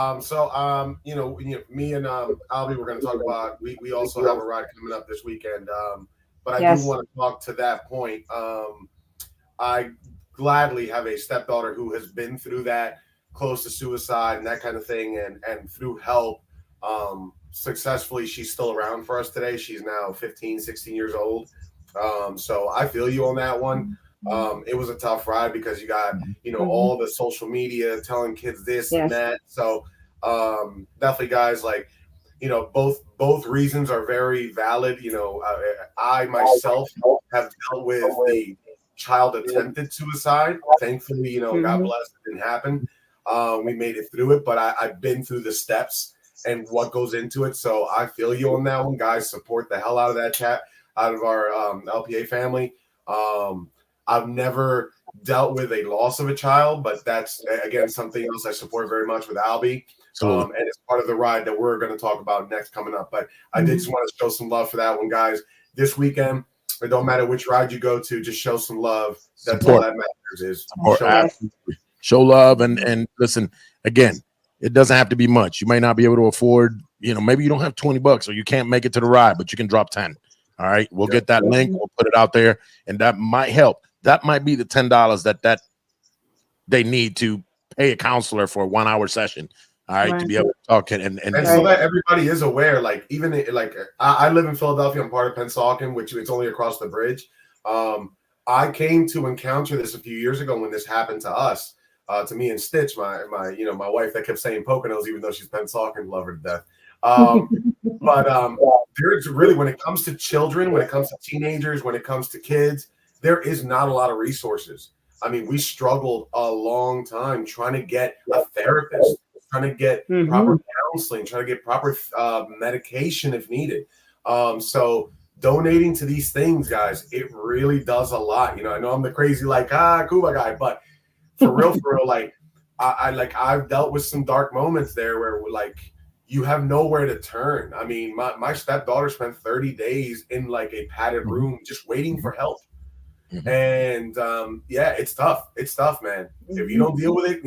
and Albie, we're going to talk about. We also have a ride coming up this weekend. But I do want to talk to that point. I gladly have a stepdaughter who has been through that, close to suicide and that kind of thing, and through help, successfully, she's still around for us today. She's now 15, 16 years old. So I feel you on that one. It was a tough ride because you got, all the social media telling kids this and that. So definitely, guys, both reasons are very valid. I myself have dealt with the child attempted suicide. Thankfully, God bless, it didn't happen. We made it through it, but I've been through the steps and what goes into it. So I feel you on that one, guys. Support the hell out of that chat, out of our LPA family. I've never dealt with a loss of a child, but that's, again, something else I support very much with Albie. And it's part of the ride that we're going to talk about next coming up. But I did just want to show some love for that one, guys. This weekend, it don't matter which ride you go to, just show some love. That's all that matters is show love. And listen, again, it doesn't have to be much. You may not be able to afford, maybe you don't have $20 or you can't make it to the ride, but you can drop 10. All right. We'll get that link. We'll put it out there, and that might help. That might be the $10 that they need to pay a counselor for a 1-hour session All right, to be able to talk and so that everybody is aware, like even like I live in Philadelphia. I'm part of Pennsauken, which it's only across the bridge. I came to encounter this a few years ago when this happened to us, to me and Stitch, my wife that kept saying Poconos, even though she's Pennsauken, love her to death. But there's really, when it comes to children, when it comes to teenagers, when it comes to kids, there is not a lot of resources. I mean, we struggled a long time trying to get a therapist, trying to get proper counseling, trying to get proper medication if needed. So donating to these things, guys, it really does a lot. I know I'm the crazy Cuba guy, but for real, like I've dealt with some dark moments there where like you have nowhere to turn. I mean, my stepdaughter spent 30 days in like a padded room just waiting for help. And yeah, it's tough. It's tough, man. If you don't deal with it,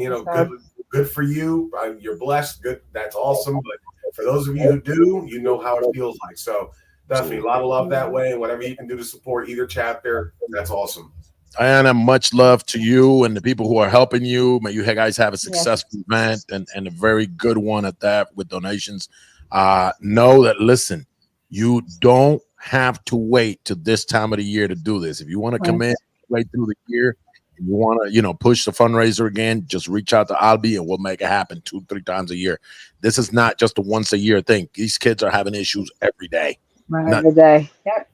good for you. You're blessed. Good. That's awesome. But for those of you who do, you know how it feels like. So definitely a lot of love that way. And whatever you can do to support either chapter, that's awesome. Diana, much love to you and the people who are helping you. May you guys have a successful event and a very good one at that with donations. Know that, listen, you don't have to wait to this time of the year to do this. If you want to come in right through the year and you want to, push the fundraiser again, just reach out to Albie and we'll make it happen 2-3 times a year. This is not just a once a year thing. These kids are having issues every day. Every day. Yep.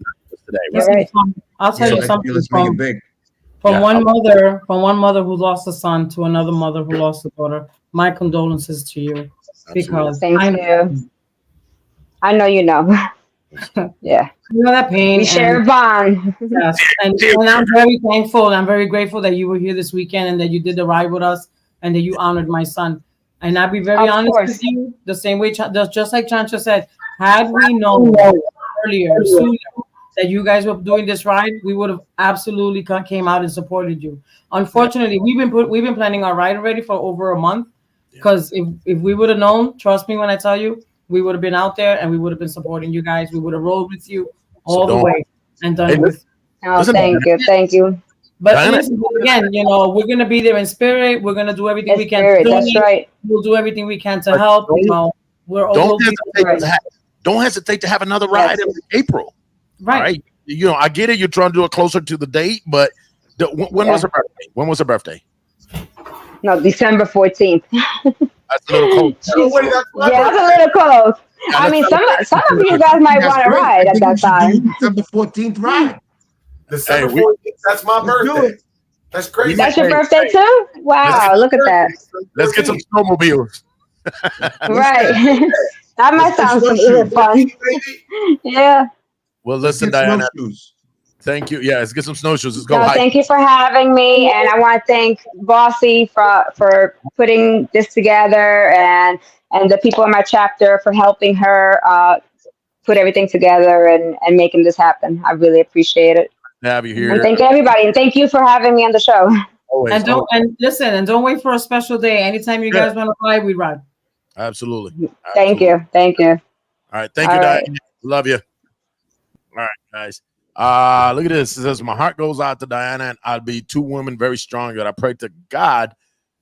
Right. I'll tell you something. From one mother who lost a son to another mother who lost a daughter. My condolences to you. Because thank you. I know you know. Yeah. You know that pain. We share a bond. Yes. And I'm very thankful and I'm very grateful that you were here this weekend and that you did the ride with us and that you honored my son. And I'll be very honest with you, the same way, just like Chancha said, had we known earlier, sooner, that you guys were doing this ride, we would have absolutely came out and supported you. Unfortunately, we've been planning our ride already for over a month. Because if we would have known, trust me when I tell you, we would have been out there and we would have been supporting you guys. We would have rolled with you all the way and done it with. Oh, thank you. But listen, again, we're gonna be there in spirit. We're gonna do everything we can. That's right. We'll do everything we can to help. Don't hesitate to have another ride in April. Right. I get it. You're trying to do it closer to the date, but when was her birthday? When was her birthday? No, December 14th. That's a little cold. That's a little close. I mean, some of you guys might want to ride at that time. December 14th ride. December 14th. That's my birthday. That's crazy. That's your birthday too? Wow, look at that. Let's get some snowmobiles. Right. That might sound some fun. Yeah. Well, listen, Diana. Thank you. Yeah, let's get some snowshoes. Let's go. Thank you for having me, and I want to thank Bossy for putting this together, and the people in my chapter for helping her put everything together and making this happen. I really appreciate it. Have you here? And thank everybody, and thank you for having me on the show. Always, don't wait for a special day. Anytime you guys want to ride, we ride. Absolutely. Thank you. All right, thank you, Diana. Love you. All right, guys. Look at this. It says, my heart goes out to Diana and I'll be two women very strong that I pray to God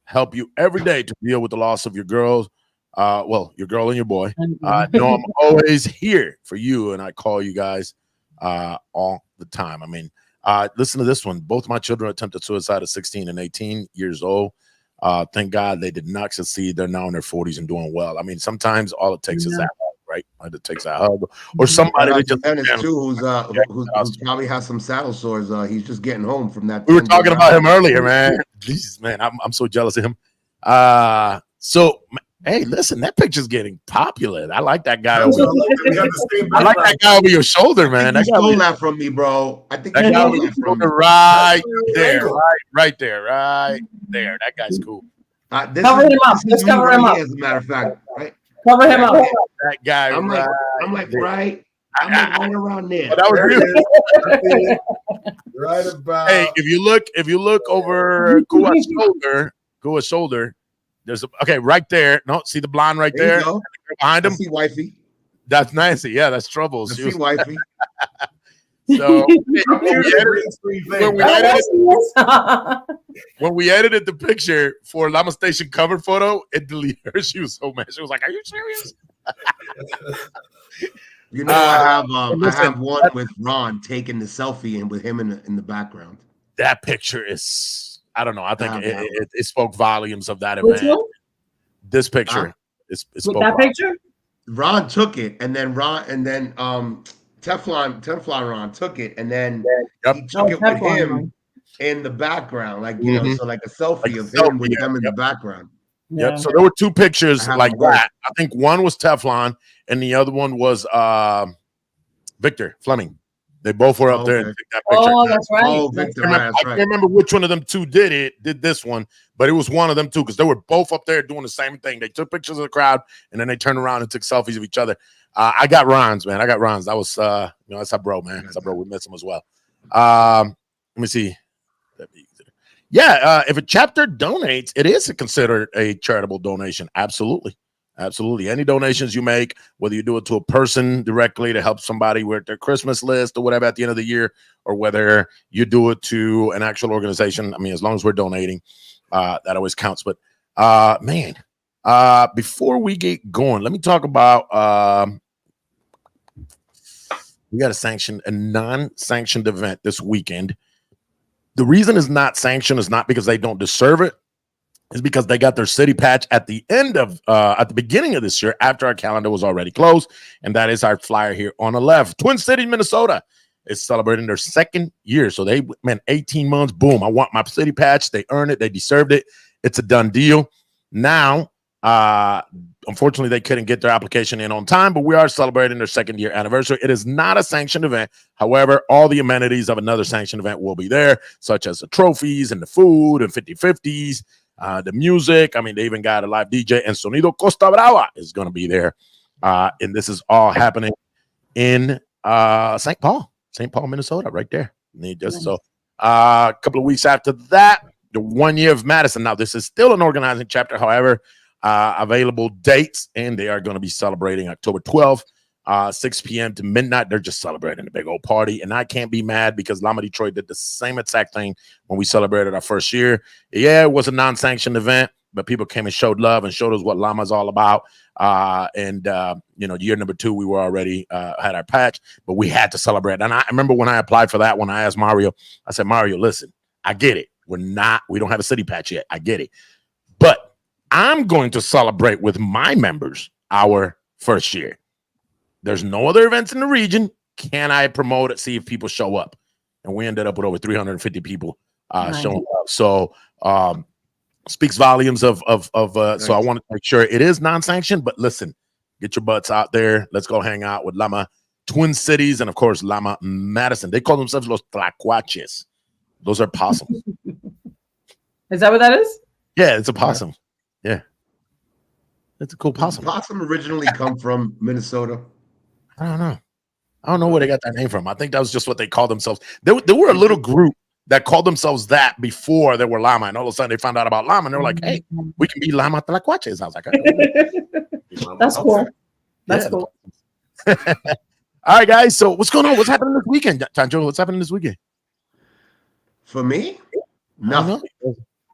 help you every day to deal with the loss of your girls. Your girl and your boy. No, I'm always here for you and I call you guys all the time. I mean, listen to this one. Both my children attempted suicide at 16 and 18 years old. Thank God they did not succeed. They're now in their 40s and doing well. I mean, sometimes all it takes is that. Right, it takes a hug or somebody that just who's probably has some saddle sores. He's just getting home from that. We were talking about him earlier, man. Jesus, man, I'm so jealous of him. So hey, listen, that picture's getting popular. I like that guy. I like that guy over your shoulder, man. You stole that from me, bro. I think that guy over your shoulder, right there. That guy's cool. Cover him up. Let's cover him up. As a matter of fact, right. Cover him up. That guy. I'm like right around there. That was you. Right about. Hey, if you look over Kua's shoulder, there's right there. No, see the blonde right there behind him. I see wifey. That's Nancy. Yeah, that's Troubles. I see wifey. So when we edited the picture for LAMA Station cover photo, it deleted her. She was so mad. She was like, "Are you serious?" You know, I have one that, with Ron taking the selfie and with him in the background. That picture is, I don't know. I think I have it spoke volumes of that Which event. one? This picture, it With spoke that volumes. picture? Ron took it, and then Teflon Ron took it, and then he took it with him in the background, like so like a selfie of him with them in the background. Yep. So there were two pictures like them both. that. I think one was Teflon, and the other one was Victor Fleming. They both were up there and took that picture. Oh, that's right. Oh, Victor, I can't remember which one of them two did this one, but it was one of them two because they were both up there doing the same thing. They took pictures of the crowd and then they turned around and took selfies of each other. I got Ron's, man. I got Ron's. That was that's our bro, man. That's our bro. We miss him as well. Let me see. Yeah, if a chapter donates, it is considered a charitable donation. Absolutely. Absolutely. Any donations you make, whether you do it to a person directly to help somebody with their Christmas list or whatever at the end of the year, or whether you do it to an actual organization. I mean, as long as we're donating, that always counts. But before we get going, let me talk about we got a non-sanctioned event this weekend. The reason it's not sanctioned is not because they don't deserve it. Is because they got their city patch at the beginning of this year after our calendar was already closed. And that is our flyer here on the left. Twin City, Minnesota is celebrating their second year. So 18 months, boom. I want my city patch. They earned it. They deserved it. It's a done deal. Now, unfortunately, they couldn't get their application in on time, but we are celebrating their second year anniversary. It is not a sanctioned event. However, all the amenities of another sanctioned event will be there, such as the trophies and the food and 50/50s. The music, I mean, they even got a live DJ, and Sonido Costa Brava is going to be there. And this is all happening in St. Paul, Minnesota, right there. So a couple of weeks after that, the 1 year of Madison. Now, this is still an organizing chapter. However, available dates, and they are going to be celebrating October 12th, 6 p.m. to midnight. They're just celebrating a big old party, and I can't be mad because Lama Detroit did the same exact thing when we celebrated our first year. Yeah, it was a non-sanctioned event, but people came and showed love and showed us what Lama's all about. Year number 2, we were already had our patch, but we had to celebrate. And I remember when I applied for that, when I asked Mario, I said, Mario, listen, I get it. We don't have a city patch yet. I get it. But I'm going to celebrate with my members our first year. There's no other events in the region. Can I promote it? See if people show up. And we ended up with over 350 people showing up. So speaks volumes of so I want to make sure it is non-sanctioned, but listen, get your butts out there. Let's go hang out with Lama Twin Cities and of course Lama Madison. They call themselves Los Tlacuaches. Those are possums. Is that what that is? Yeah, it's a possum. Yeah. It's a cool possum. Does possum originally come from Minnesota? I don't know where they got that name from. I think that was just what they called themselves. There were a little group that called themselves that before they were Lama, and all of a sudden they found out about Lama, and they were like, "Hey, we can be Lama Tlacuaches." I was like, "That's cool. That's cool." All right, guys. So what's going on? What's happening this weekend, Tanjo? What's happening this weekend? For me, nothing.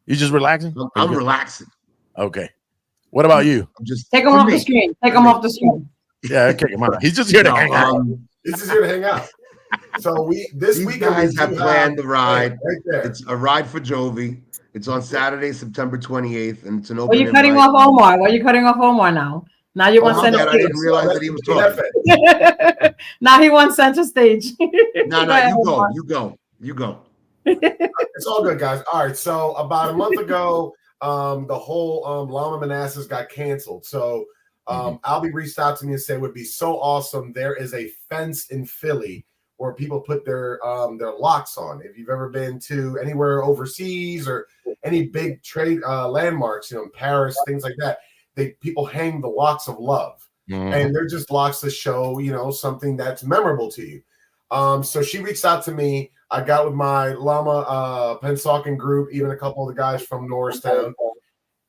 You just relaxing? I'm relaxing. Okay. What about you? I'm just take him off the screen. Take him off the screen. Yeah, kick him out. He's just here to hang out. He's just here to hang out. So this These weekend guys have planned the ride. Right there. It's a ride for Jovi. It's on Saturday, September 28th, and it's an open. Why are you cutting off Omar? Why are you cutting off Omar now? Now you want center stage. I didn't realize that he was talking. Now he wants center stage. No, you go. It's all good, guys. All right. So about a month ago, the whole Lama Manassas got canceled. So Albie reached out to me and said it would be so awesome. There is a fence in Philly where people put their locks on. If you've ever been to anywhere overseas or any big trade landmarks, Paris, things like that, people hang the locks of love. And they're just locks to show, something that's memorable to you. So she reached out to me. I got with my Lama Pennsauken group, even a couple of the guys from Norristown,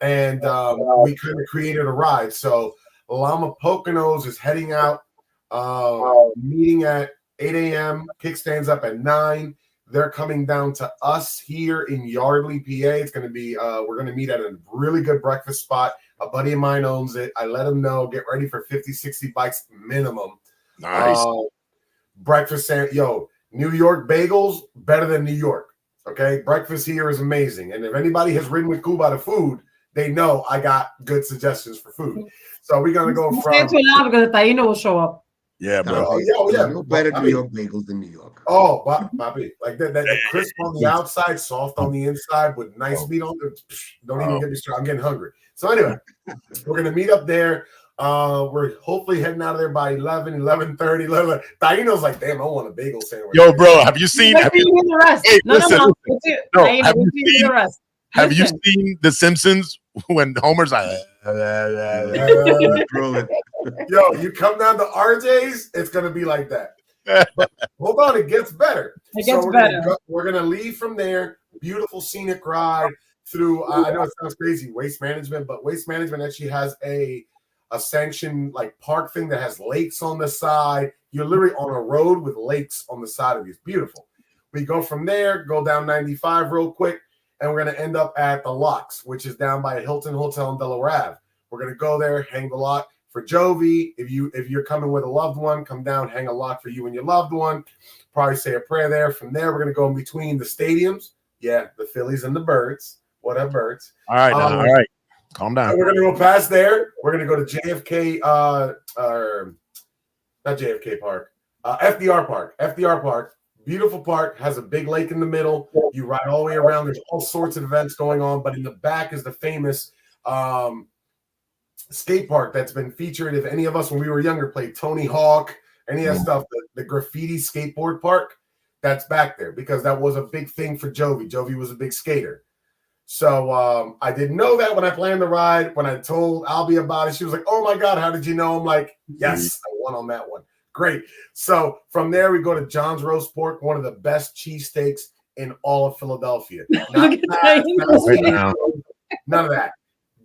and we kind of created a ride. So Lama Poconos is heading out, meeting at 8 a.m., kickstands up at 9. They're coming down to us here in Yardley, PA. It's going to be, we're going to meet at a really good breakfast spot. A buddy of mine owns it. I let him know, get ready for 50, 60 bikes minimum. Nice. Breakfast, New York bagels, better than New York. Okay. Breakfast here is amazing. And if anybody has ridden with Cuba to food, they know I got good suggestions for food. So we're going to go from. Stay too loud because the Taino will show up. Yeah, bro. No better New York bagels than New York. Oh, Bobby, like that crisp on the outside, soft on the inside, with nice meat on it. Don't even get me started. I'm getting hungry. So anyway, we're gonna meet up there. We're hopefully heading out of there by 11:30. Taino's like, damn, I want a bagel sandwich. Yo, bro, have you seen? Have you seen the rest? Hey, No. Have you seen The Simpsons when Homer's like? Yo, you come down to RJ's, it's gonna be like that. But hold on, it gets better. It gets better. We're gonna leave from there. Beautiful scenic ride through. I know it sounds crazy, Waste Management, but Waste Management actually has a sanctioned like park thing that has lakes on the side. You're literally on a road with lakes on the side of you. It's beautiful. We go from there, go down 95 real quick, and we're gonna end up at the Locks, which is down by a Hilton Hotel in Delaware Ave. We're gonna go there, hang the lot for Jovi. If you're coming with a loved one, come down, hang a lot for you and your loved one. Probably say a prayer there. From there, we're gonna go in between the stadiums. Yeah, the Phillies and the Birds. What up, Birds? All right, all right. Calm down. We're gonna go past there. We're gonna go to JFK, or not JFK Park, FDR Park. FDR Park, beautiful park, has a big lake in the middle. You ride all the way around. There's all sorts of events going on, but in the back is the famous skate park that's been featured. If any of us when we were younger played Tony Hawk, any of that stuff, the graffiti skateboard park, that's back there because that was a big thing for Jovi. Jovi was a big skater. So I didn't know that when I planned the ride. When I told Albie about it, she was like, oh my God, how did you know? I'm like, yes, I won on that one. Great. So from there, we go to John's Roast Pork, one of the best cheesesteaks in all of Philadelphia. None of that.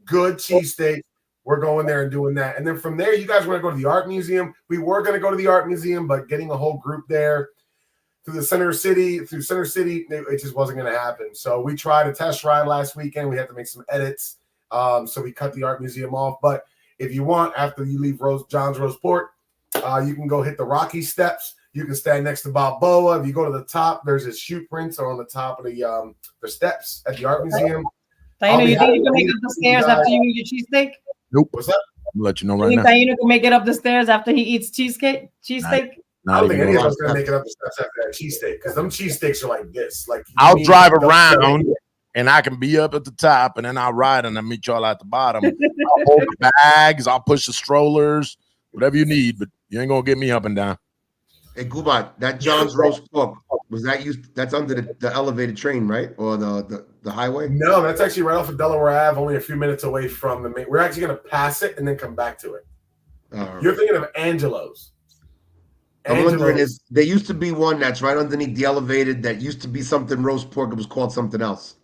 Good cheesesteak. We're going there and doing that. And then from there, you guys want to go to the art museum. We were going to go to the art museum, but getting a whole group there through Center City, it just wasn't going to happen. So we tried a test ride last weekend. We had to make some edits. So we cut the art museum off. But if you want, after you leave John's Roast Pork, you can go hit the Rocky Steps. You can stand next to Balboa. If you go to the top, there's his shoe prints on the top of the steps at the art museum. Taino, you think you can make up the stairs after you eat your cheesesteak? Nope. What's that? I'll let you know You right think now. Taino can make it up the stairs after he eats cheesesteak? I don't think any of us going to make it up the steps after that cheesesteak because them cheesesteaks are like this. Like I'll drive around and I can be up at the top and then I'll ride and I'll meet y'all at the bottom. I'll hold the bags, I'll push the strollers, whatever you need, but you ain't gonna get me up and down. Hey, Kubat, that John's Roast Pork, was that used? That's under the elevated train, right? Or the highway? No, that's actually right off of Delaware Ave, only a few minutes away from the main. We're actually going to pass it and then come back to it. You're thinking of Angelo's. I'm wondering, is there used to be one that's right underneath the elevated that used to be something roast pork. It was called something else,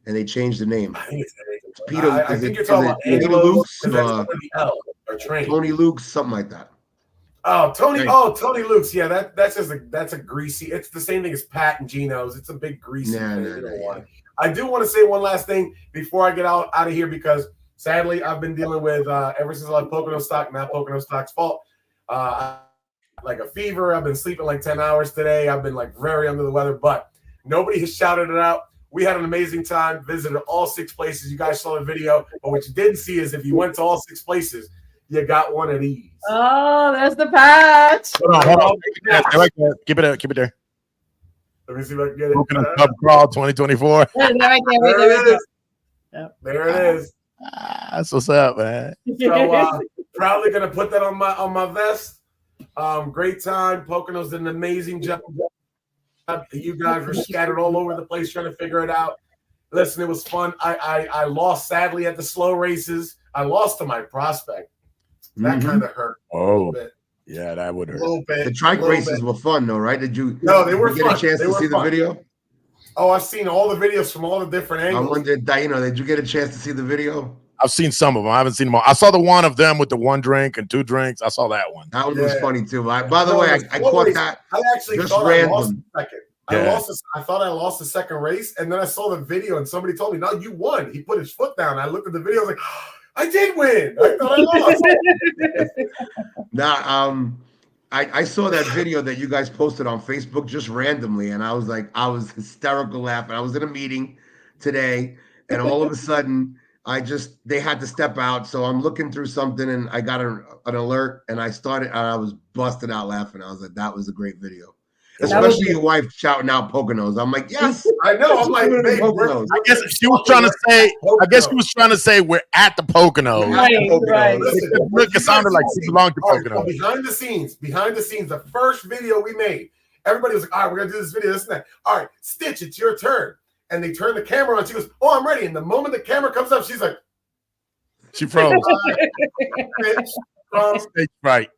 and they changed the name. I think it's Peter. I think you're talking about Angelo's. Tony Luke's, something like that. Oh, Tony Luke's. Yeah, that's a greasy. It's the same thing as Pat and Gino's. It's a big greasy thing. I do want to say one last thing before I get out of here because sadly I've been dealing with ever since I left Pocono Stock, not Pocono Stock's fault. Like a fever. I've been sleeping like 10 hours today. I've been like very under the weather, but nobody has shouted it out. We had an amazing time, visited all 6 places. You guys saw the video, but what you didn't see is if you went to all 6 places, you got one of these. Oh, there's the patch. Hold on. Right there. Keep it there. Let me see if I can get it. Coconut Club Crawl 2024. There it is. That's what's up, man. So probably gonna put that on my vest. Great time. Poconos did an amazing job. You guys were scattered all over the place trying to figure it out. Listen, it was fun. I lost sadly at the slow races. I lost to my prospect. That kind of hurt. Oh, yeah, that would hurt. A little bit. The trike races were fun, though, right? No, they were get fun. a chance to see the video? Oh, I've seen all the videos from all the different angles. I wondered, did you get a chance to see the video? I've seen some of them. I haven't seen them all. I saw the one of them with the 1 drink and 2 drinks. I saw that one. That one was funny too. By the way, I caught that. I actually just thought random. I lost a second. I thought I lost the second race, and then I saw the video, and somebody told me, "No, you won." He put his foot down. I looked at the video. I was like, "I did win. I thought I lost." I saw that video that you guys posted on Facebook just randomly, and I was hysterical laughing. I was in a meeting today, and all of a sudden, they had to step out, so I'm looking through something, and I got an alert, and I was busted out laughing. I was like, that was a great video. Especially your wife shouting out Poconos. I'm like, yes, I know. I'm like, babe, Poconos. I guess she was trying to say. I guess she was trying to say we're at the Poconos. Right. Listen, Look, it sounded like she belonged to Poconos. So behind the scenes, the first video we made, everybody was like, "All right, we're gonna do this video, this and that." All right, Stitch, it's your turn. And they turn the camera on. She goes, "Oh, I'm ready." And the moment the camera comes up, she's like, she froze. Stage fright.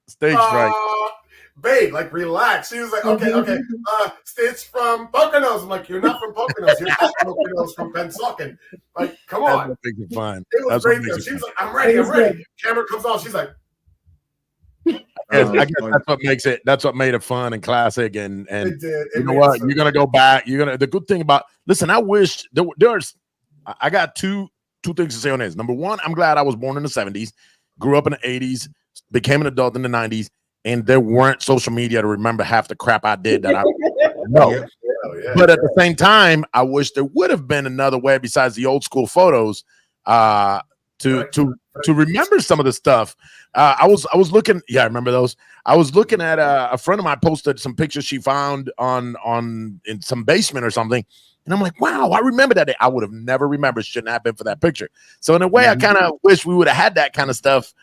Babe, like, relax. She was like, okay. Stitch from Poconos. I'm like, you're not from Poconos. You're not Poconos from Pennsauken. Like, come on. That's what makes it fun. It was great. She was like, I'm ready. Camera comes on. She's like, I guess that's what makes it. That's what made it fun and classic. And it did. You know what? You're gonna go back. The good thing about I wish I got two things to say on this. Number one, I'm glad I was born in the 70s, grew up in the 80s, became an adult in the 90s. And there weren't social media to remember half the crap I did that I know. But at the same time, I wish there would have been another way besides the old school photos to remember some of the stuff. I was looking. Yeah, I remember those. I was looking at a friend of mine posted some pictures she found in some basement or something. And I'm like, wow, I remember that day. I would have never remembered. Shouldn't have been for that picture. So in a way, I kind of wish we would have had that kind of stuff,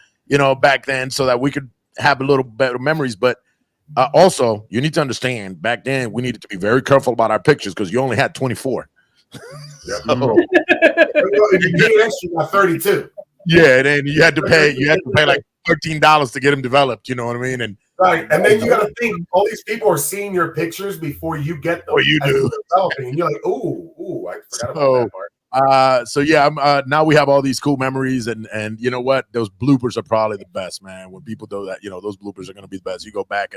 back then, so that we could have a little better memories. But also, you need to understand, back then we needed to be very careful about our pictures because you only had 24. So, you got 32. Yeah, and then you had to pay like $13 to get them developed. You know what I mean? And right, and then you got to think all these people are seeing your pictures before you get them. Or you do. And you're like, ooh, I forgot about that part. So yeah, now we have all these cool memories, and you know what? Those bloopers are probably the best, man. When people do that, those bloopers are going to be the best. You go back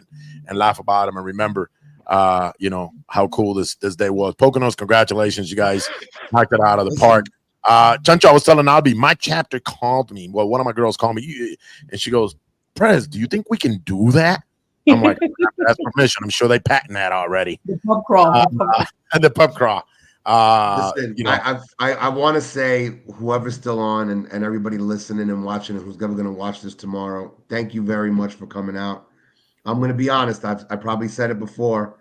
and laugh about them and remember, how cool this day was. Poconos, congratulations, you guys knocked it out of the park. Chancho, I was telling Albie, my chapter called me. Well, one of my girls called me, and she goes, "Prez, do you think we can do that?" I'm like, "That's permission. I'm sure they patent that already." The pub crawl. The pub crawl. Listen, I want to say, whoever's still on and everybody listening and watching and who's ever going to watch this tomorrow, thank you very much for coming out. I'm going to be honest. I probably said it before.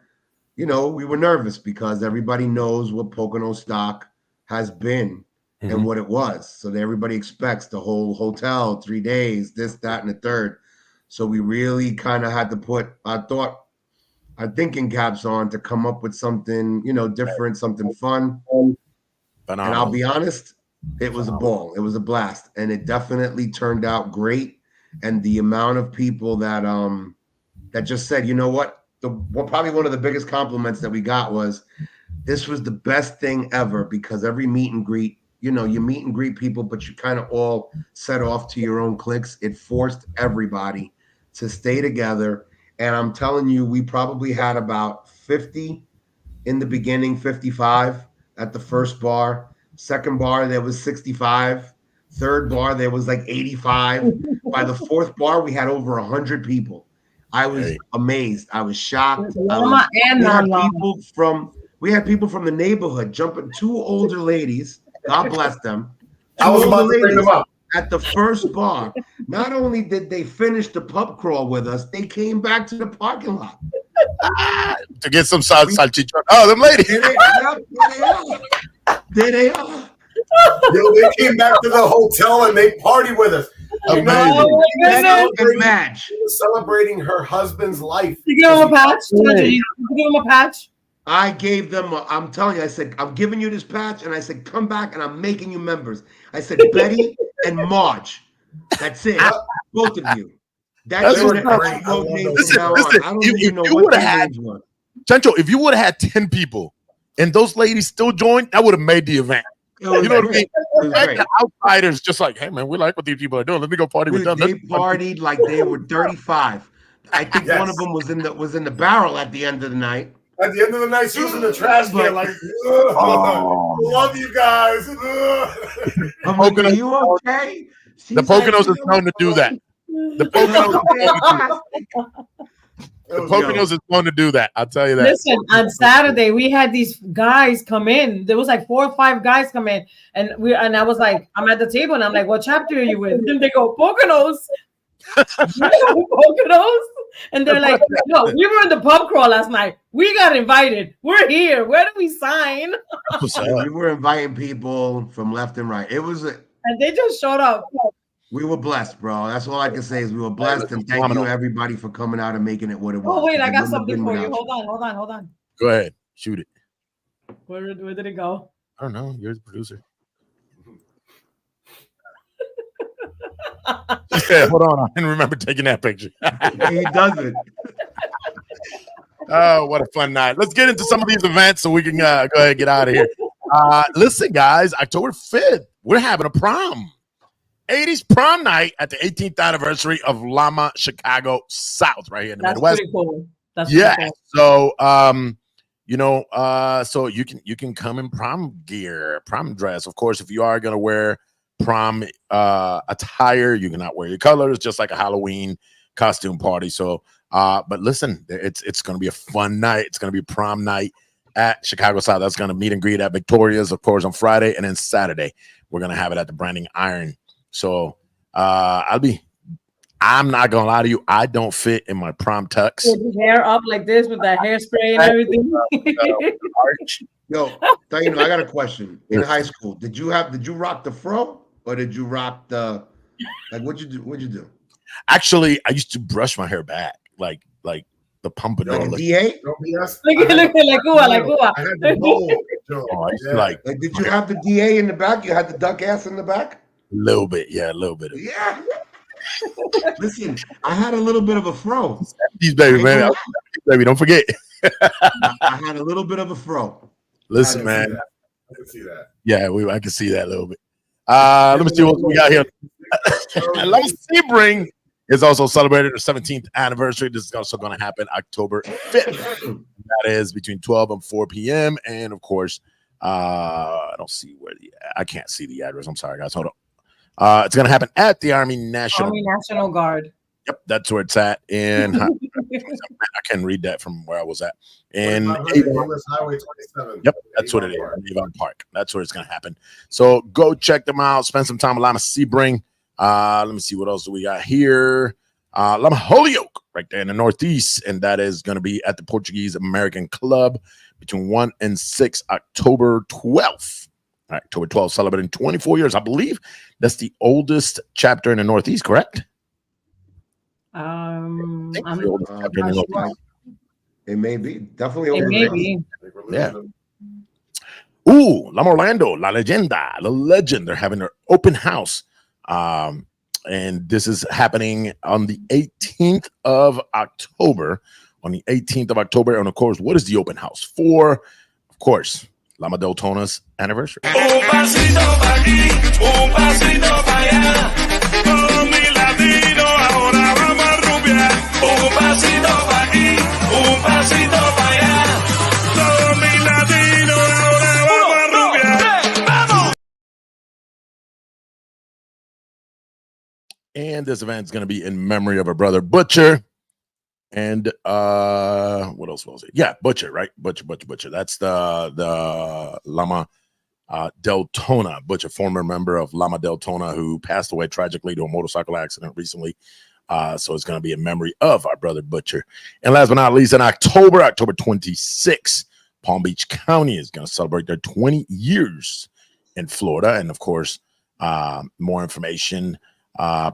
We were nervous because everybody knows what Pocono stock has been and what it was. So everybody expects the whole hotel, 3 days, this, that, and the third. So we really kind of had to put our thinking caps on to come up with something, different, something fun. And I'll be honest, it was a ball. It was a blast. And it definitely turned out great. And the amount of people that just said, you know what? Probably one of the biggest compliments that we got was, this was the best thing ever, because every meet and greet, you meet and greet people, but you kind of all set off to your own cliques. It forced everybody to stay together. And I'm telling you, we probably had about 50 in the beginning, 55 at the first bar. Second bar, there was 65. Third bar, there was like 85. By the fourth bar, we had over 100 people. I was amazed. I was shocked. We had people from the neighborhood jumping. 2 older ladies, God bless them. I was about to bring them up. At the first bar, not only did they finish the pub crawl with us, they came back to the parking lot to get some salchichon. Oh, them ladies. There they are. They came back to the hotel and they partied with us. Match. Celebrating her husband's life. You give him a patch? You give him a patch? I gave them, I'm telling you, I said, I'm giving you this patch. And I said, come back and I'm making you members. I said, Betty and Marge. That's it. Both of you. That's what listen, if you would have had, Chancho, if you would have had 10 people and those ladies still joined, that would have made the event. You know what I mean? The outsiders just like, hey man, we like what these people are doing. Let me go party with them. They partied like they were 35. I think one of them was in the barrel at the end of the night. At the end of the night, she was in the trash can, like, love you guys. I'm like, are you okay? The Poconos is known to do that. The Poconos is known to do that. I'll tell you that. Listen, on Saturday we had these guys come in. There was like 4 or 5 guys come in, and I was like, I'm at the table, and I'm like, what chapter are you with? And they go, Poconos. Poconos, and they're like, no, we were in the pub crawl last night. We got invited. We're here. Where do we sign? We were inviting people from left and right. It was, and they just showed up. We were blessed, bro. That's all I can say is we were blessed, and thank you everybody for coming out and making it what it was. Oh wait, I got something for you. Hold on. Go ahead, shoot it. Where did it go? I don't know. You're the producer. Yeah, hold on. I didn't remember taking that picture. He does it. Oh, what a fun night. Let's get into some of these events so we can go ahead and get out of here. Listen, guys, October 5th, we're having a prom. 80s prom night at the 18th anniversary of LAMA Chicago South, right here in the Midwest. Pretty cool. That's yeah. Pretty So, cool. so you can come in prom gear, prom dress. Of course, if you are going to wear prom attire, you cannot wear your colors, just like a Halloween costume party. So, but listen, it's going to be a fun night. It's going to be prom night at Chicago South. That's going to meet and greet at Victoria's, of course, on Friday, and then Saturday we're going to have it at the Branding Iron. So, I'm not gonna lie to you, I don't fit in my prom tux. With the hair up like this with that hairspray and everything. Yo, Taino, I got a question. In high school, did you rock the fro, or did you rock the, like, what'd you do? Actually, I used to brush my hair back, like the pompadour. Like a DA? Like Cuba. I had the bowl, Joe. Oh, I used to Yeah. like Did you have the DA in the back? You had the duck ass in the back? a little bit, yeah, a little bit. Yeah. Listen, I had a little bit of a fro. These baby, man, baby, don't forget. I had a little bit of a fro. Listen, man. I can see that. Yeah, I can see that a little bit. Let me see what we got here. LAMA Sebring is also celebrating their 17th anniversary. This is also going to happen October 5th. That is between 12 and 4 p.m. And of course, I don't see I can't see the address. I'm sorry, guys. Hold on. It's going to happen at the Army National Guard. Yep, that's where it's at. And I can read that from where I was at. And Highway 27. Yep, that's what it is. Avon Park. That's where it's going to happen. So go check them out. Spend some time with LAMA Sebring. Let me see what else do we got here. LAMA Holyoke right there in the Northeast, and that is going to be at the Portuguese American Club between 1 and 6 October 12th. All right, October 12th, celebrating 24 years. I believe that's the oldest chapter in the Northeast, correct? It may be. Definitely It older. may be. Yeah. Ooh, LAMA Orlando, La Leyenda, the legend. They're having their open house. And this is happening on the 18th of October. On the 18th of October. And of course, what is the open house for? Of course, LAMA Deltona's anniversary. And this event is going to be in memory of our brother Butcher. And what else was it? Yeah, Butcher, right? Butcher. That's the LAMA Deltona. Butcher, former member of LAMA Deltona, who passed away tragically to a motorcycle accident recently. So it's going to be in memory of our brother Butcher. And last but not least, in October 26th, Palm Beach County is going to celebrate their 20 years in Florida. And of course, more information,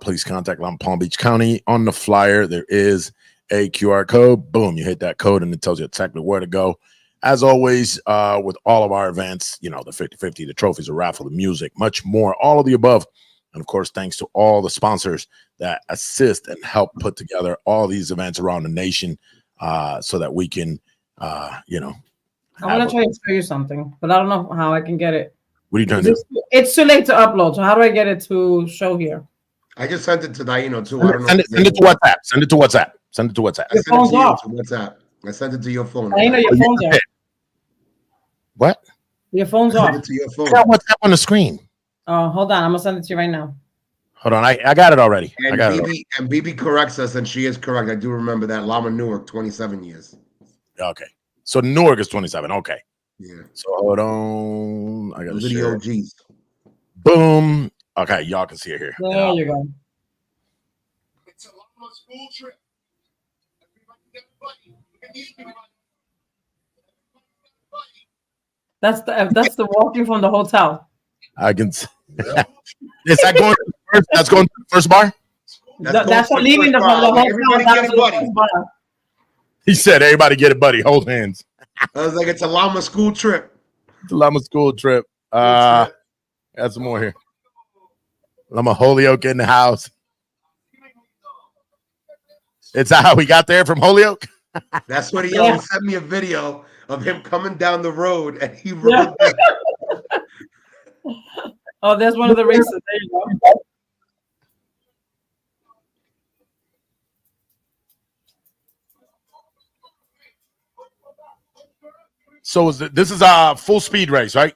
please contact LAMA Palm Beach County. On the flyer, there is a QR code. Boom, you hit that code and it tells you exactly where to go. As always, with all of our events, you know, the 50-50, the trophies, the raffle, the music, much more, all of the above. And of course, thanks to all the sponsors that assist and help put together all these events around the nation, so that we can, you know. I want to try and show you something, but I don't know how I can get it. What are you trying to do? It's too late to upload. So how do I get it to show here? I just sent it to Daino too. I don't know. Send it to WhatsApp. Send it to WhatsApp. Send it to WhatsApp. I sent it to you to WhatsApp. I sent it to your phone. I know your phone's off. What? Your phone's I sent off. it to your phone. I got WhatsApp on the screen. Oh, hold on. I'm gonna send it to you right now. Hold on. I got it already. And I got it already. BB corrects us, and she is correct. I do remember that. Lama Newark, 27 years. Okay. So Newark is 27. Okay. Yeah. So hold on. I got Those are the OGs. Boom. Okay, y'all can see it here. There you go. It's a Lama school trip. That's the walking from the hotel. I can see. Is that going to the first? That's going to the first bar? That's what leaving the hotel. Everybody get a buddy. He said, everybody get a buddy. Hold hands. I was like, it's a Lama school trip. It's a Lama school trip. Got some more here. Lama Holyoke in the house. It's how we got there from Holyoke. That's what he always sent me a video of him coming down the road, and he rode back. Oh, there's one of the races. There you go. So this is a full speed race, right?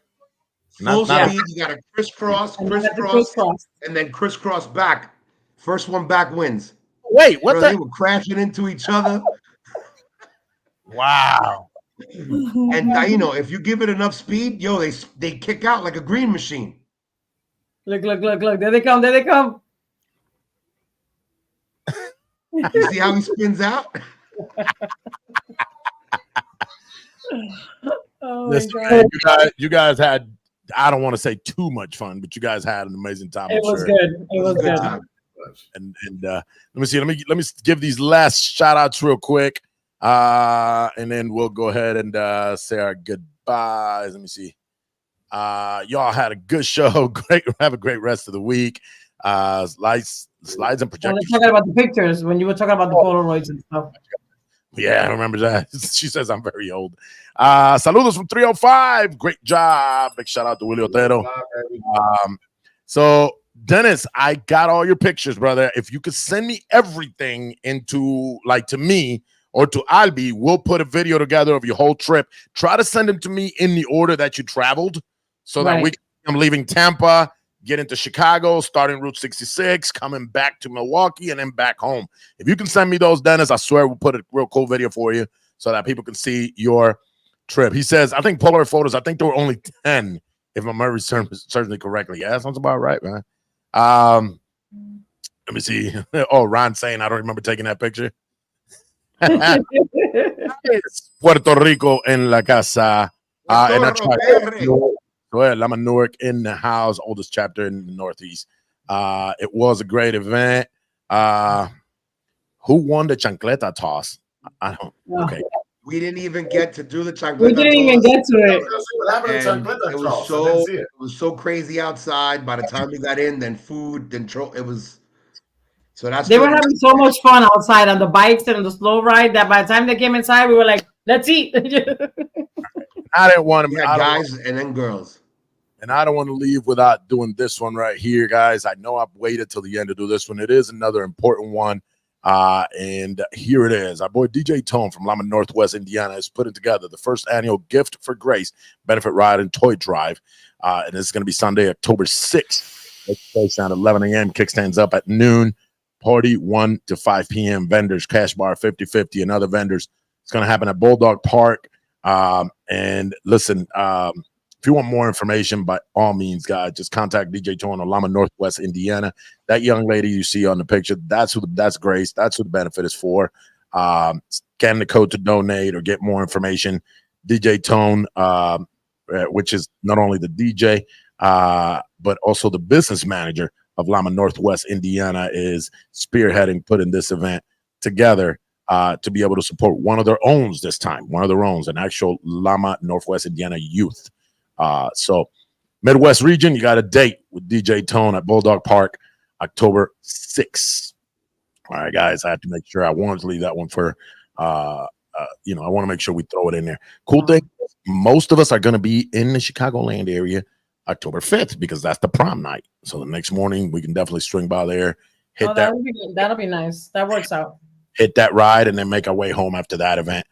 Full speed. You got a crisscross, and then crisscross back. First one back wins. Wait, what? They were crashing into each other. Wow. And if you give it enough speed, they kick out like a green machine. Look. There they come. There they come. You see how he spins out? Oh Listen, you guys had, I don't want to say too much fun, but you guys had an amazing time. It was good. It was good. And let me see. Let me give these last shout outs real quick. And then we'll go ahead and say our goodbyes. Let me see. Y'all had a good show. Great. Have a great rest of the week. Slides and projectors. Let's talk about the pictures when you were talking about the Polaroids and stuff. Yeah, I remember that. She says I'm very old. Saludos from 305. Great job. Big shout out to Willie Otero. So Dennis, I got all your pictures, brother. If you could send me everything to me or to Albi, we'll put a video together of your whole trip. Try to send them to me in the order that you traveled, so that I'm leaving Tampa, getting to Chicago, starting Route 66, coming back to Milwaukee, and then back home. If you can send me those, Dennis, I swear we'll put a real cool video for you so that people can see your trip. He says, I think Polaroid photos, I think there were only 10, if my memory serves me correctly. Yeah, that sounds about right, man. Let me see. Oh, Ron saying I don't remember taking that picture. Puerto Rico en la casa. And I tried. Lama Newark in the house, oldest chapter in the Northeast. It was a great event. Who won the chancleta toss? I don't. Okay. We didn't even get to do the chancleta. We didn't even get to it. It was so crazy outside. By the time we got in, then food, then it was. So They were having so much fun outside on the bikes and on the slow ride that by the time they came inside, we were like, "Let's eat." I didn't want to. Guys and then girls. And I don't want to leave without doing this one right here, guys. I know I've waited till the end to do this one. It is another important one. And here it is. Our boy DJ Tone from Lama Northwest, Indiana, is putting together the first annual Gift for Grace benefit ride and toy drive. And it's going to be Sunday, October 6th. It starts at 11 a.m. Kickstands up at noon. Party 1 to 5 p.m. Vendors, cash bar 50-50, and other vendors. It's going to happen at Bulldog Park. And listen, if you want more information, by all means, guys, just contact DJ Tone on Lama Northwest, Indiana. That young lady you see on the picture, that's Grace. That's who the benefit is for. Scan the code to donate or get more information. DJ Tone, which is not only the DJ, but also the business manager of Lama Northwest, Indiana, is spearheading putting this event together to be able to support one of their owns this time, an actual Lama Northwest, Indiana youth. So Midwest region, you got a date with DJ Tone at Bulldog Park, October 6th. All right, guys, I have to make sure. I wanted to leave that one for, I want to make sure we throw it in there. Cool thing, most of us are going to be in the Chicagoland area October 5th because that's the prom night. So the next morning we can definitely swing by there, that'll be nice. That works out. Hit that ride and then make our way home after that event.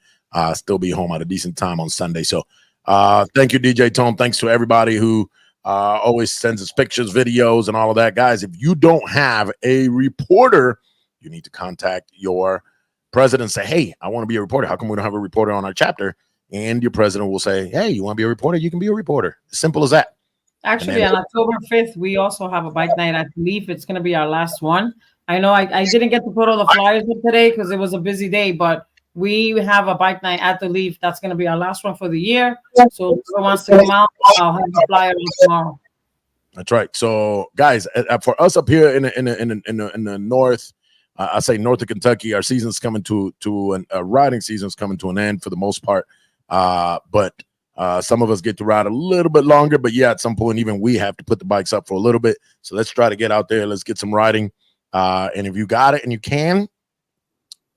still be home at a decent time on Sunday. So thank you, DJ Tone. Thanks to everybody who always sends us pictures, videos, and all of that. Guys, if you don't have a reporter, you need to contact your president and say, hey, I want to be a reporter. How come we don't have a reporter on our chapter? And your president will say, hey, you want to be a reporter? You can be a reporter. As simple as that. Actually, on October 5th, we also have a bike night. I believe it's going to be our last one. I know I didn't get to put all the flyers up today because it was a busy day, but we have a bike night at the Leaf. That's going to be our last one for the year. So if whoever wants to come out, I'll have the flyer tomorrow. That's right. So, guys, for us up here in the north, I say north of Kentucky, our season's coming to a riding season's coming to an end for the most part. But some of us get to ride a little bit longer. But yeah, at some point, even we have to put the bikes up for a little bit. So let's try to get out there. Let's get some riding. And if you got it and you can,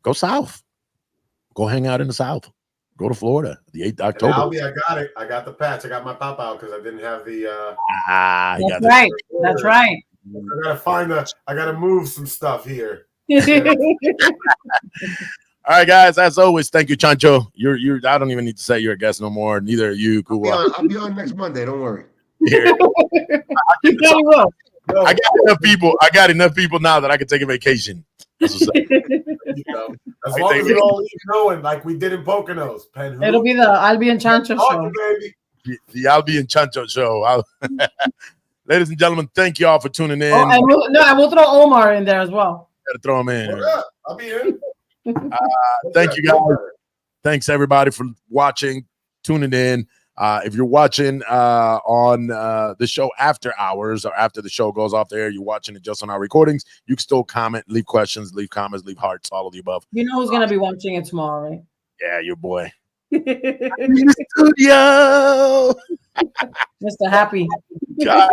go south. Go hang out in the south. Go to Florida, the 8th October. I got it. I got the patch. I got my pop out because I didn't have the. That's right. That's right. I gotta move some stuff here. All right, guys. As always, thank you, Chancho. You're. I don't even need to say you're a guest no more. Neither are you. Cool. I'll be on next Monday. Don't worry. I got enough people. I got enough people now that I can take a vacation. That's what's up. As long as we all leave knowing, like we did in Poconos. It'll be the I'll be in Chancho show. The I'll be in Chancho show. Ladies and gentlemen, thank you all for tuning in. Oh, I will throw Omar in there as well. Gotta throw him in. I'll be in. Thank you guys. Thanks everybody for watching, tuning in. If you're watching on the show after hours or after the show goes off the air, you're watching it just on our recordings, you can still comment, leave questions, leave comments, leave hearts, all of the above. You know who's going to be watching it tomorrow, right? Yeah, your boy. In the studio. Mr. Happy. God,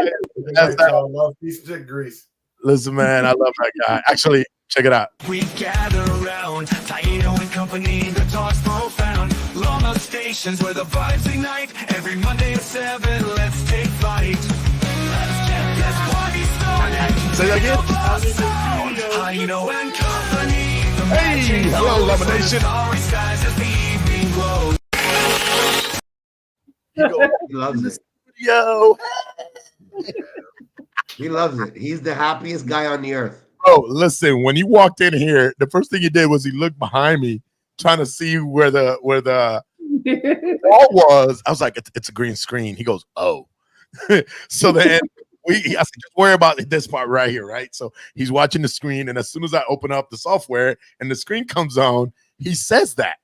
love piece of grease. Listen, man, I love that guy. Actually, check it out. We gather around Taino and Company, the talk's profound. LAMA Stations where the vibes ignite. Every Monday at 7, let's take flight. Let's get this party started. Say that again. Taino and Company. Hey, hello, LAMA Nation. Skies as the evening glows. He loves it. Yo. He loves it. He's the happiest guy on the earth. Oh, listen, when he walked in here, the first thing he did was he looked behind me trying to see where the wall was. I was like, it's a green screen. He goes, oh. So then I said, just worry about this part right here, right? So he's watching the screen, and as soon as I open up the software and the screen comes on, he says that.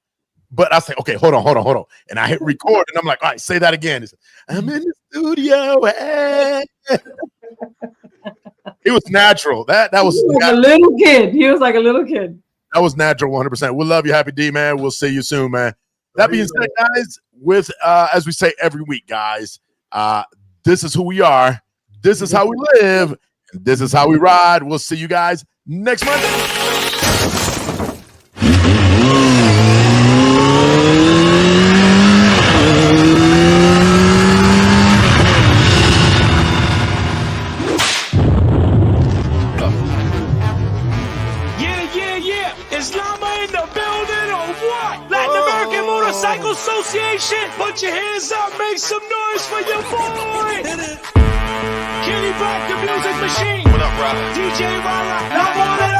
But I say, okay, hold on. And I hit record, and I'm like, all right, say that again. He said, I'm in the studio. Hey. It was natural. That was a little kid. He was like a little kid. That was natural, 100%. We love you, Happy D, man. We'll see you soon, man. That being said, guys, with as we say every week, guys, this is who we are. This is how we live. And this is how we ride. We'll see you guys next Monday. Is LAMA in the building or what? Latin American Motorcycle Association, put your hands up, make some noise for your boy. Kenny Black, the music machine. What up, bro? DJ Rara.